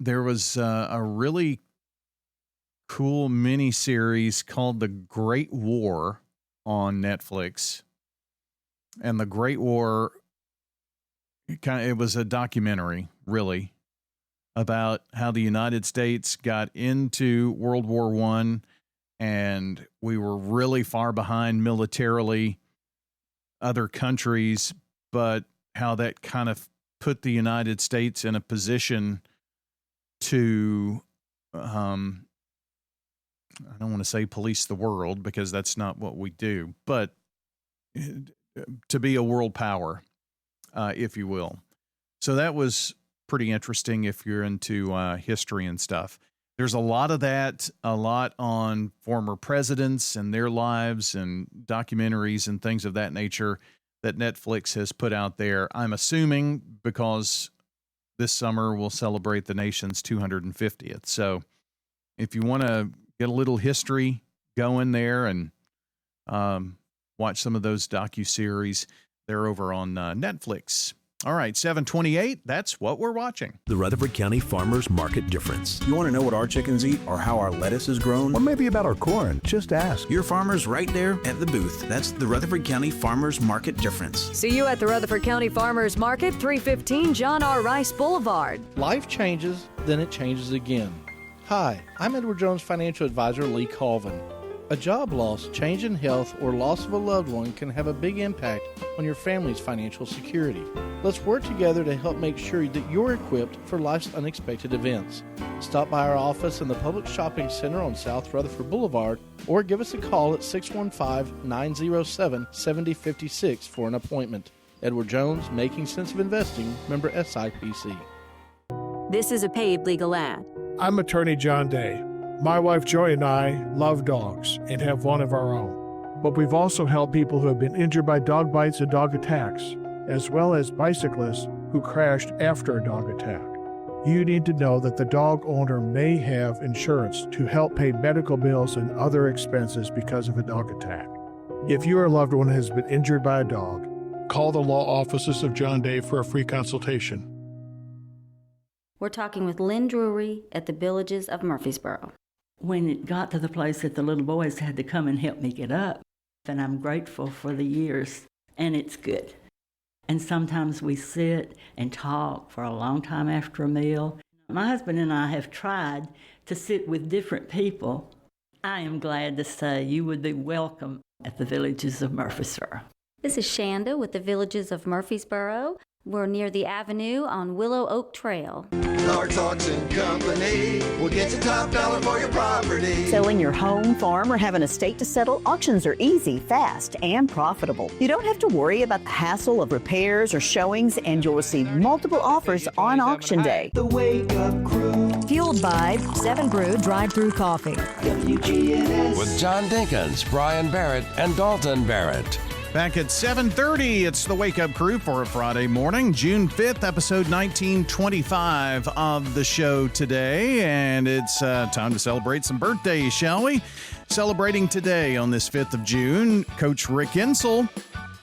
There was a really cool mini series called The Great War on Netflix. And The Great War, it was a documentary, really, about how the United States got into World War I, and we were really far behind militarily other countries, but how that kind of put the United States in a position to, I don't want to say police the world, because that's not what we do, but to be a world power, if you will. So that was pretty interesting if you're into history and stuff. There's a lot of that, a lot on former presidents and their lives and documentaries and things of that nature that Netflix has put out there. I'm assuming because this summer we'll celebrate the nation's 250th. So if you want to get a little history going there and watch some of those docuseries, they're over on Netflix. All right, 7:28, that's what we're watching. The Rutherford County Farmers Market Difference. You want to know what our chickens eat or how our lettuce is grown? Or maybe about our corn. Just ask. Your farmer's right there at the booth. That's the Rutherford County Farmers Market Difference. See you at the Rutherford County Farmers Market, 315 John R. Rice Boulevard. Life changes, then it changes again. Hi, I'm Edward Jones Financial Advisor Lee Colvin. A job loss, change in health, or loss of a loved one can have a big impact on your family's financial security. Let's work together to help make sure that you're equipped for life's unexpected events. Stop by our office in the Public Shopping Center on South Rutherford Boulevard or give us a call at 615-907-7056 for an appointment. Edward Jones, Making Sense of Investing, member SIPC. This is a paid legal ad. I'm attorney John Day. My wife Joy and I love dogs and have one of our own. But we've also helped people who have been injured by dog bites and dog attacks, as well as bicyclists who crashed after a dog attack. You need to know that the dog owner may have insurance to help pay medical bills and other expenses because of a dog attack. If your loved one has been injured by a dog, call the law offices of John Day for a free consultation. We're talking with Lynn Drury at the Villages of Murfreesboro. When it got to the place that the little boys had to come and help me get up, and I'm grateful for the years, and it's good. And sometimes we sit and talk for a long time after a meal. My husband and I have tried to sit with different people. I am glad to say you would be welcome at the Villages of Murfreesboro. This is Shanda with the Villages of Murfreesboro. We're near the Avenue on Willow Oak Trail. Clark's Auction Company will get you top dollar for your property. Selling your home, farm, or have an estate to settle, auctions are easy, fast, and profitable. You don't have to worry about the hassle of repairs or showings, and you'll receive multiple offers on auction day. The Wake Up Crew. Fueled Fueled by 7 Brew Drive-Thru Coffee. With John Dinkins, Brian Barrett, and Dalton Barrett. Back at 7:30, it's the Wake Up Crew for a Friday morning, June 5th, episode 1925 of the show today. And it's time to celebrate some birthdays, shall we? Celebrating today on this 5th of June, Coach Rick Insell,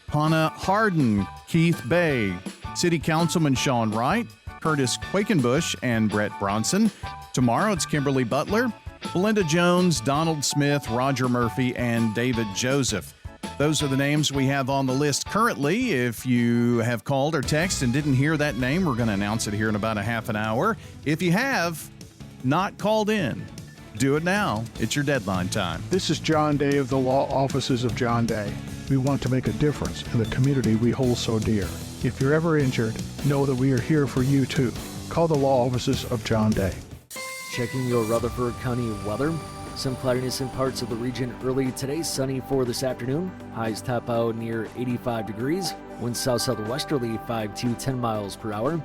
Hannah Harden, Keith Bay, City Councilman Sean Wright, Curtis Quakenbush, and Brett Bronson. Tomorrow, it's Kimberly Butler, Belinda Jones, Donald Smith, Roger Murphy, and David Joseph. Those are the names we have on the list currently. If you have called or texted and didn't hear that name, we're going to announce it here in about a half an hour. If you have not called in, do it now. It's your deadline time. This is John Day of the Law Offices of John Day. We want to make a difference in the community we hold so dear. If you're ever injured, know that we are here for you too. Call the Law Offices of John Day. Checking your Rutherford County weather. Some cloudiness in parts of the region early today, sunny for this afternoon. Highs top out near 85 degrees. Winds south-southwesterly 5 to 10 miles per hour.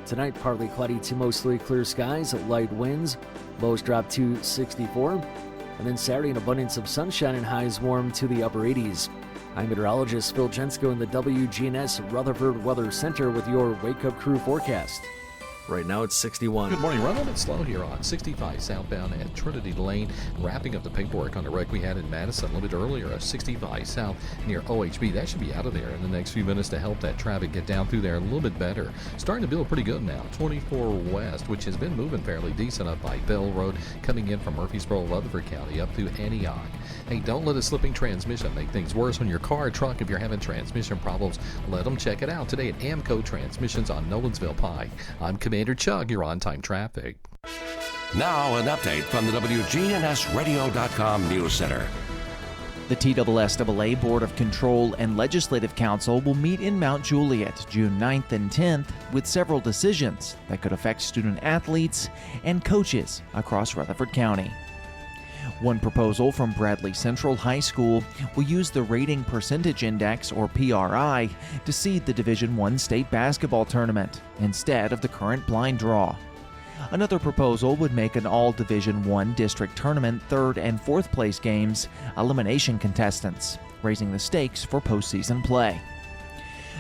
Tonight, partly cloudy to mostly clear skies, light winds. Lows drop to 64. And then Saturday, an abundance of sunshine and highs warm to the upper 80s. I'm meteorologist Phil Jensko in the WGNS Rutherford Weather Center with your Wake Up Crew forecast. Right now it's 61. Good morning. Run a little bit slow here on 65 southbound at Trinity Lane. Wrapping up the paperwork on the wreck we had in Madison a little bit earlier, 65 south near OHB. That should be out of there in the next few minutes to help that traffic get down through there a little bit better. Starting to build pretty good now. 24 west, which has been moving fairly decent up by Bell Road, coming in from Murfreesboro, Rutherford County, up through Antioch. Hey, don't let a slipping transmission make things worse on your car or truck. If you're having transmission problems, let them check it out today at Amco Transmissions on Nolensville Pike. I'm Commander Chug, you're on time traffic. Now an update from the WGNSradio.com News Center. The TSSAA Board of Control and Legislative Council will meet in Mount Juliet June 9th and 10th with several decisions that could affect student athletes and coaches across Rutherford County. One proposal from Bradley Central High School will use the Rating Percentage Index, or PRI, to seed the Division I state basketball tournament instead of the current blind draw. Another proposal would make an all-Division I district tournament third and fourth place games elimination contestants, raising the stakes for postseason play.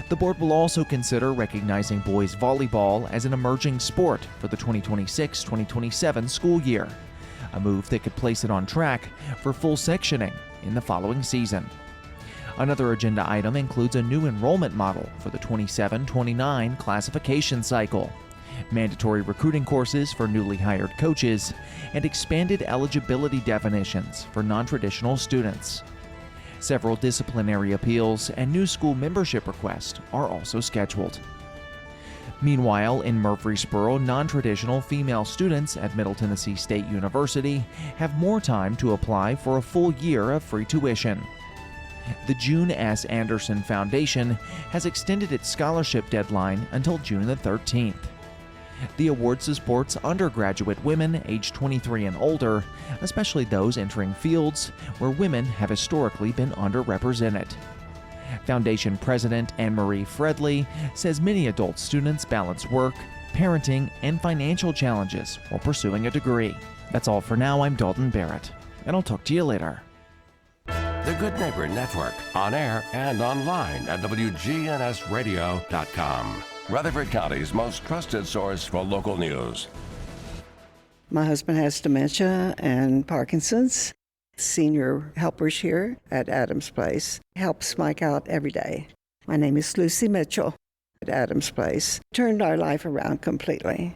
The board will also consider recognizing boys volleyball as an emerging sport for the 2026-2027 school year, a move that could place it on track for full sectioning in the following season. Another agenda item includes a new enrollment model for the 27-29 classification cycle, mandatory recruiting courses for newly hired coaches, and expanded eligibility definitions for non-traditional students. Several disciplinary appeals and new school membership requests are also scheduled. Meanwhile, in Murfreesboro, non-traditional female students at Middle Tennessee State University have more time to apply for a full year of free tuition. The June S. Anderson Foundation has extended its scholarship deadline until June the 13th. The award supports undergraduate women aged 23 and older, especially those entering fields where women have historically been underrepresented. Foundation President Anne-Marie Fredley says many adult students balance work, parenting, and financial challenges while pursuing a degree. That's all for now. I'm Dalton Barrett, and I'll talk to you later. The Good Neighbor Network, on air and online at WGNSradio.com. Rutherford County's most trusted source for local news. My husband has dementia and Parkinson's. Senior helpers here at Adams Place helps Mike out every day. My name is Lucy Mitchell at Adams Place. Turned our life around completely.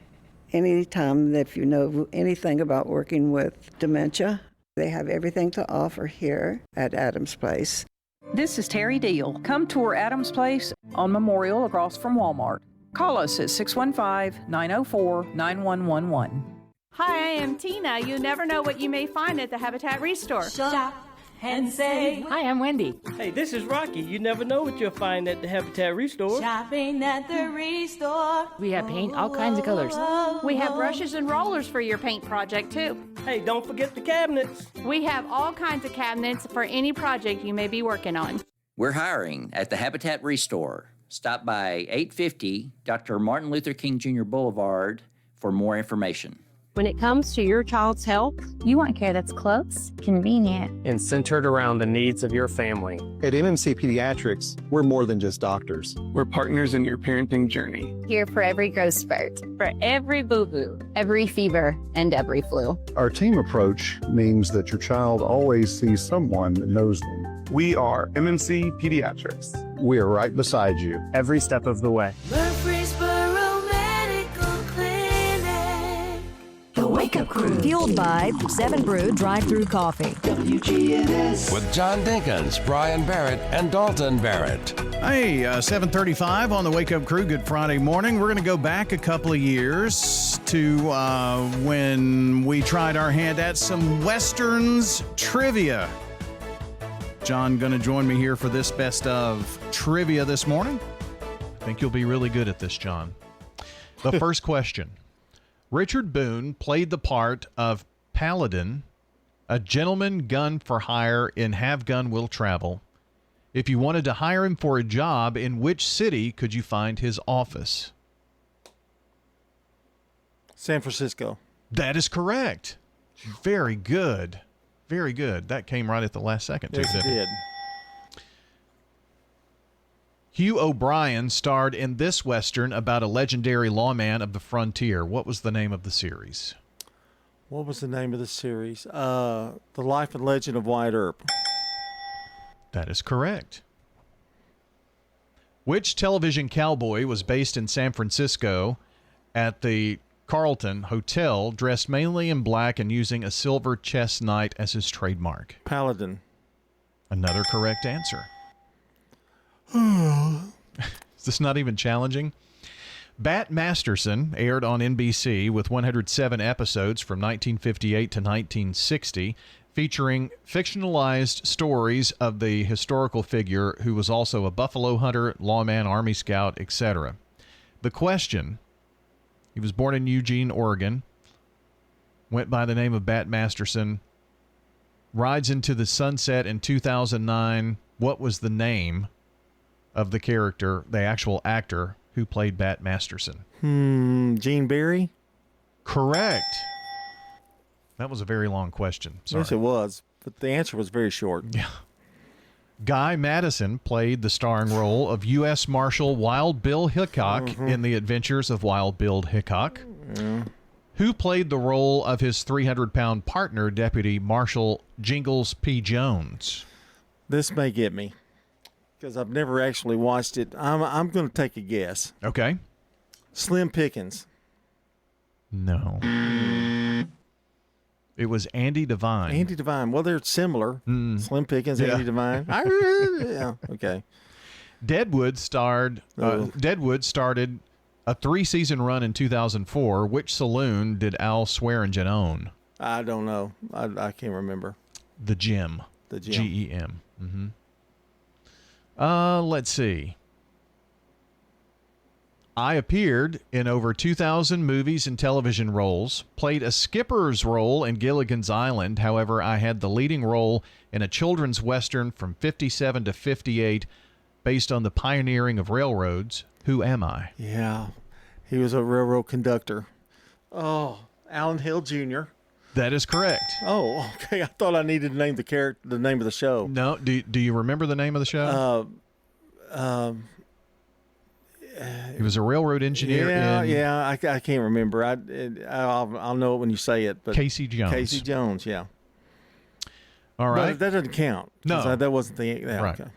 Anytime that if you know anything about working with dementia, they have everything to offer here at Adams Place. This is Terry Deal. Come tour Adams Place on Memorial across from Walmart. Call us at 615-904-9111. Hi, I am Tina. You never know what you may find at the Habitat Restore. Shop and save. Hi, I'm Wendy. Hey, this is Rocky. You never know what you'll find at the Habitat Restore. Shopping at the Restore. We have paint, all kinds of colors. We have brushes and rollers for your paint project, too. Hey, don't forget the cabinets. We have all kinds of cabinets for any project you may be working on. We're hiring at the Habitat Restore. Stop by 850 Dr. Martin Luther King Jr. Boulevard for more information. When it comes to your child's health, you want care that's close, convenient, and centered around the needs of your family. At MMC Pediatrics, we're more than just doctors. We're partners in your parenting journey. Here for every growth spurt, for every boo-boo, every fever, and every flu. Our team approach means that your child always sees someone that knows them. We are MMC Pediatrics. We are right beside you every step of the way. The Wake Up Crew. Fueled by 7 Brew Drive-Thru Coffee. WGNS. With John Dinkins, Brian Barrett, and Dalton Barrett. Hey, 7:35 on the Wake Up Crew. Good Friday morning. We're going to go back a couple of years to when we tried our hand at some Westerns trivia. John going to join me here for this best of trivia this morning. I think you'll be really good at this, John. The first question. Richard Boone played the part of Paladin, a gentleman gun for hire in Have Gun Will Travel. If you wanted to hire him for a job, in which city could you find his office? San Francisco. That is correct. Very good. Very good. That came right at the last second, too. Yes, it did. Hugh O'Brien starred in this Western about a legendary lawman of the frontier. What was the name of the series? What was the name of the series? The Life and Legend of Wyatt Earp. That is correct. Which television cowboy was based in San Francisco at the Carlton Hotel, dressed mainly in black and using a silver chess knight as his trademark? Paladin. Another correct answer. Is this not even challenging? Bat Masterson aired on NBC with 107 episodes from 1958 to 1960, featuring fictionalized stories of the historical figure who was also a buffalo hunter, lawman, Army Scout, etc. The question: he was born in Eugene, Oregon, went by the name of Bat Masterson, rides into the sunset in 2009. What was the name of the character, the actual actor who played Bat Masterson? Gene Barry? Correct. That was a very long question. Sorry. Yes, it was, but the answer was very short. Yeah. Guy Madison played the starring role of U.S. Marshal Wild Bill Hickok in The Adventures of Wild Bill Hickok. Who played the role of his 300-pound partner, Deputy Marshal Jingles P. Jones? This may get me, because I've never actually watched it. I'm going to take a guess. Okay. Slim Pickens. No. It was Andy Devine. Andy Devine. Well, they're similar. Slim Pickens, Yeah. Andy Devine. Yeah, okay. Deadwood started a 3-season run in 2004. Which saloon did Al Swearingen own? I don't know. I can't remember. The Gem. The Gem. G-E-M. Let's see. I appeared in over 2,000 movies and television roles, played a skipper's role in Gilligan's Island. However, I had the leading role in a children's Western from 57 to 58 based on the pioneering of railroads. Who am I? Yeah. He was a railroad conductor. Oh, Alan Hill Jr. That is correct. Oh, okay. I thought I needed to name the name of the show. No. Do you remember the name of the show? He was a railroad engineer. I can't remember. I'll know it when you say it. But Casey Jones. Casey Jones, yeah. All right. But that doesn't count. No. That wasn't the... Yeah, right. Okay.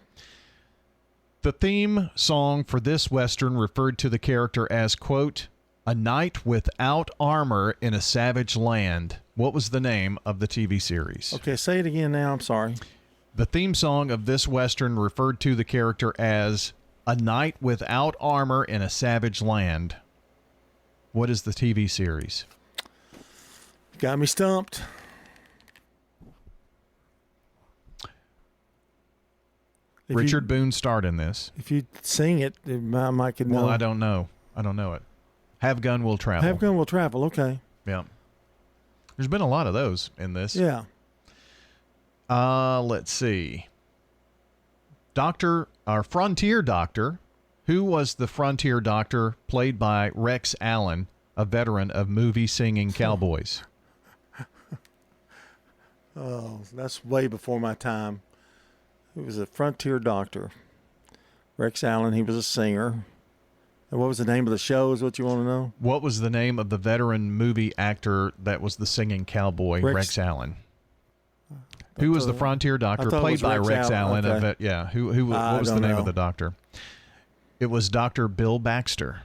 The theme song for this Western referred to the character as, quote, a knight without armor in a savage land. What was the name of the TV series? Okay, say it again now. I'm sorry. The theme song of this Western referred to the character as a knight without armor in a savage land. What is the TV series? Got me stumped. Richard Boone starred in this. If you sing it, I might could know. Well, I don't know. I don't know it. Have Gun Will Travel. Have Gun Will Travel. Okay. Yeah. There's been a lot of those in this. Yeah. Let's see. Frontier Doctor. Who was the Frontier Doctor played by Rex Allen a veteran of movie singing cowboys? Oh, that's way before my time. He was a frontier doctor. Rex Allen, he was a singer. And what was the name of the show is what you want to know? What was the name of the veteran movie actor that was the singing cowboy, Rex Allen? Who was the frontier doctor played by Rex Allen? Okay. What was the name of the doctor? It was Dr. Bill Baxter.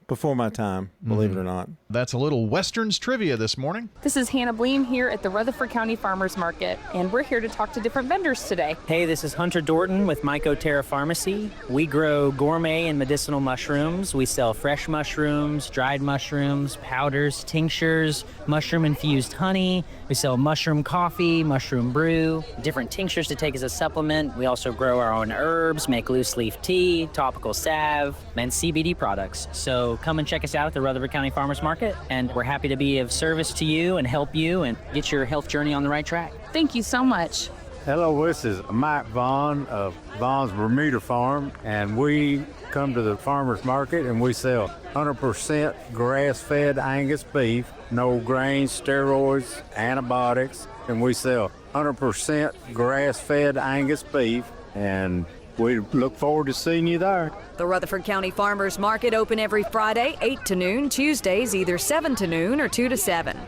Before my time, believe it or not. That's a little Westerns trivia this morning. This is Hannah Bleem here at the Rutherford County Farmers Market, and we're here to talk to different vendors today. Hey, this is Hunter Dorton with Mycoterra Pharmacy. We grow gourmet and medicinal mushrooms. We sell fresh mushrooms, dried mushrooms, powders, tinctures, mushroom-infused honey. We sell mushroom coffee, mushroom brew, different tinctures to take as a supplement. We also grow our own herbs, make loose leaf tea, topical salve, and CBD products. So come and check us out at the Rutherford County Farmers Market, and we're happy to be of service to you and help you and get your health journey on the right track. Thank you so much. Hello, this is Mike Vaughn of Vaughn's Bermuda Farm, and we come to the farmers market and we sell 100% grass-fed Angus beef, no grains, steroids, antibiotics, and we sell 100% grass-fed Angus beef, and we look forward to seeing you there. The Rutherford County Farmers Market open every Friday, 8 to noon, Tuesdays either 7 to noon or 2 to 7.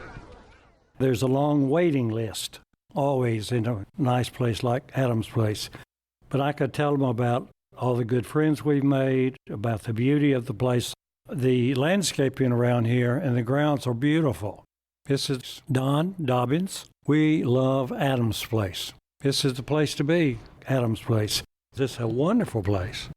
There's a long waiting list, always in a nice place like Adams Place. But I could tell them about all the good friends we've made, about the beauty of the place, the landscaping around here, and the grounds are beautiful. This is Don Dobbins. We love Adams Place. This is the place to be, Adams Place. This is a wonderful place.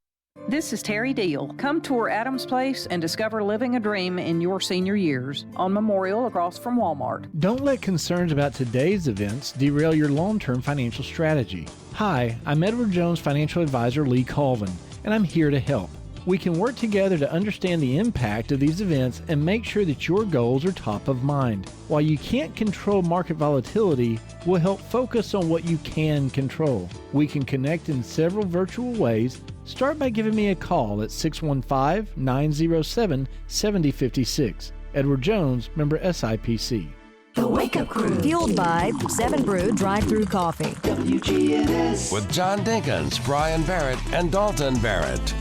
This is Terry Deal. Come tour Adams Place and discover living a dream in your senior years on Memorial across from Walmart. Don't let concerns about today's events derail your long-term financial strategy. Hi, I'm Edward Jones Financial Advisor Lee Colvin, and I'm here to help. We can work together to understand the impact of these events and make sure that your goals are top of mind. While you can't control market volatility, we'll help focus on what you can control. We can connect in several virtual ways. Start by giving me a call at 615-907-7056. Edward Jones, member SIPC. The Wake Up Crew. Fueled by 7 Brew Drive-Thru Coffee. WGNS. With John Dinkins, Brian Barrett, and Dalton Barrett.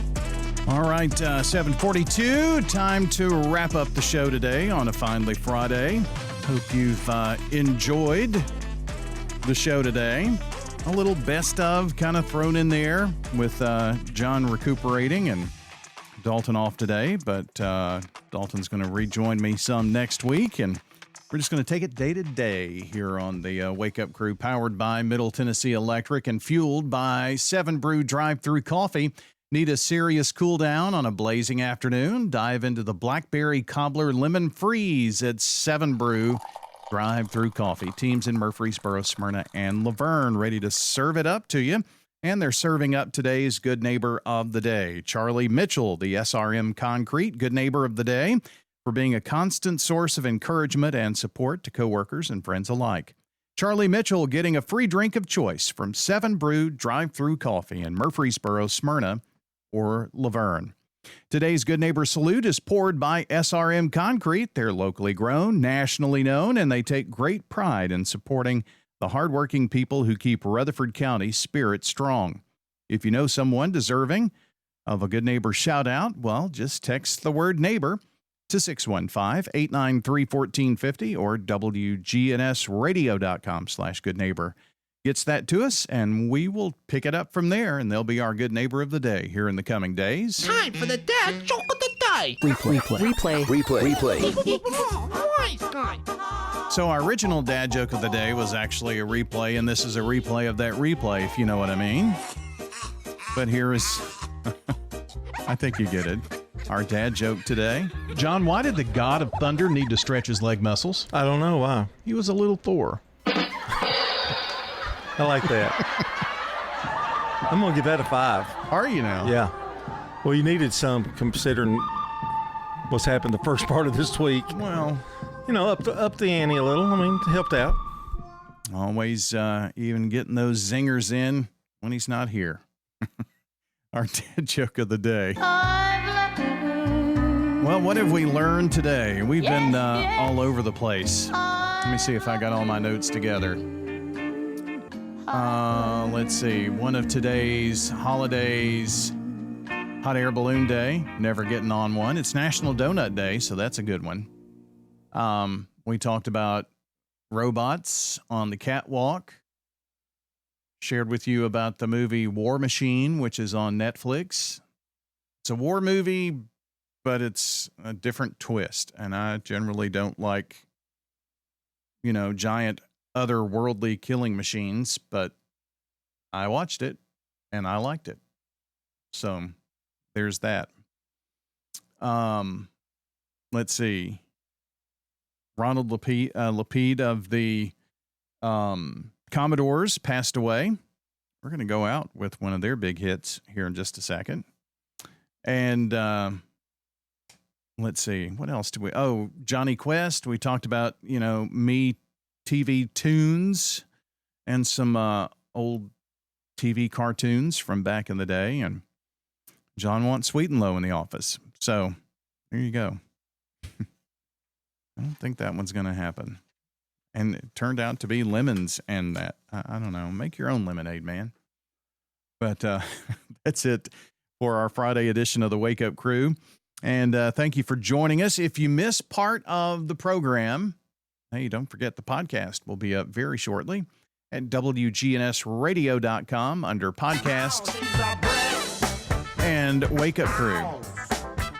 All right, 7:42. Time to wrap up the show today on a Finally Friday. Hope you've enjoyed the show today. A little best of kind of thrown in there with John recuperating and Dalton off today, but Dalton's going to rejoin me some next week, and we're just going to take it day to day here on the Wake Up Crew, powered by Middle Tennessee Electric and fueled by 7 Brew Drive-Thru Coffee. Need a serious cool down on a blazing afternoon? Dive into the Blackberry Cobbler Lemon Freeze at 7 Brew Drive-Thru Coffee. Teams in Murfreesboro, Smyrna, and Laverne ready to serve it up to you. And they're serving up today's Good Neighbor of the Day. Charlie Mitchell, the SRM Concrete Good Neighbor of the Day, for being a constant source of encouragement and support to coworkers and friends alike. Charlie Mitchell getting a free drink of choice from 7 Brew Drive-Thru Coffee in Murfreesboro, Smyrna, or Laverne. Today's Good Neighbor Salute is poured by SRM Concrete. They're locally grown, nationally known, and they take great pride in supporting the hardworking people who keep Rutherford County's spirit strong. If you know someone deserving of a Good Neighbor shout-out, well, just text the word neighbor to 615-893-1450 or WGNSradio.com/goodneighbor. Gets that to us, and we will pick it up from there, and they'll be our Good Neighbor of the Day here in the coming days. Time for the dad joke of the day. Replay. So our original dad joke of the day was actually a replay, and this is a replay of that replay, if you know what I mean. But here is, I think you get it, our dad joke today. John, why did the god of thunder need to stretch his leg muscles? I don't know why. He was a little Thor. I like that. I'm going to give that a 5. Are you now? Yeah. Well, you needed some, considering what's happened the first part of this week. Well, you know, up the ante a little. I mean, it helped out. Always even getting those zingers in when he's not here. Our dad joke of the day. Well, Well, what have we learned today? We've been all over the place. Let me see if I got all my notes together. Let's see. One of today's holidays, Hot Air Balloon Day. Never getting on one. It's National Donut Day, so that's a good one. We talked about robots on the catwalk. Shared with you about the movie War Machine, which is on Netflix. It's a war movie, but it's a different twist. And I generally don't like, giant otherworldly killing machines, but I watched it and I liked it. So there's that. Let's see. Ronald Lapide of the Commodores passed away. We're going to go out with one of their big hits here in just a second. And let's see, what else do we? Oh, Johnny Quest. We talked about, Me TV tunes and some old TV cartoons from back in the day. And John wants Sweet and Low in the office. So there you go. I don't think that one's going to happen. And it turned out to be lemons and that. I don't know. Make your own lemonade, man. But that's it for our Friday edition of the Wake Up Crew. And thank you for joining us. If you miss part of the program, hey, don't forget the podcast will be up very shortly at WGNSradio.com under podcasts and Wake Up Crew.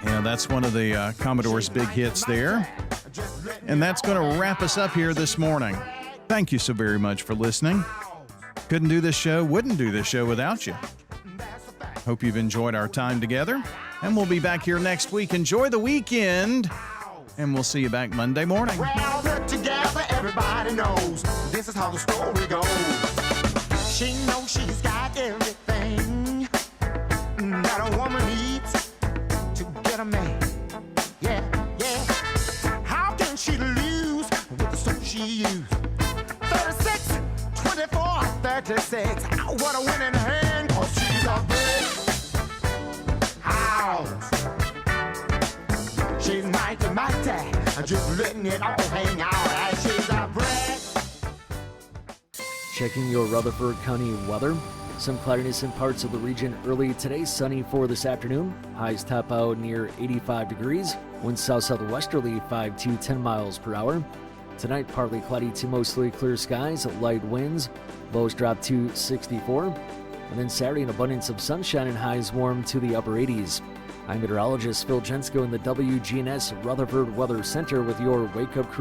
That's one of the Commodore's big hits there. And that's going to wrap us up here this morning. Thank you so very much for listening. Couldn't do this show, wouldn't do this show without you. Hope you've enjoyed our time together. And we'll be back here next week. Enjoy the weekend. And we'll see you back Monday morning. Well, put together, everybody knows this is how the story goes. She knows she's got everything that a woman needs to get a man. Yeah. How can she lose with the soap she used? 36, 24, 36. What a winning hand, 'cause she's a big house. She's mighty, just letting it all hang out as she's a bread. Checking your Rutherford County weather. Some cloudiness in parts of the region early today. Sunny for this afternoon. Highs top out near 85 degrees. Winds south-southwesterly 5 to 10 miles per hour. Tonight, partly cloudy to mostly clear skies. Light winds. Lows drop to 64. And then Saturday, an abundance of sunshine and highs warm to the upper 80s. I'm meteorologist Phil Jensko in the WGNS Rutherford Weather Center with your Wake Up Crew.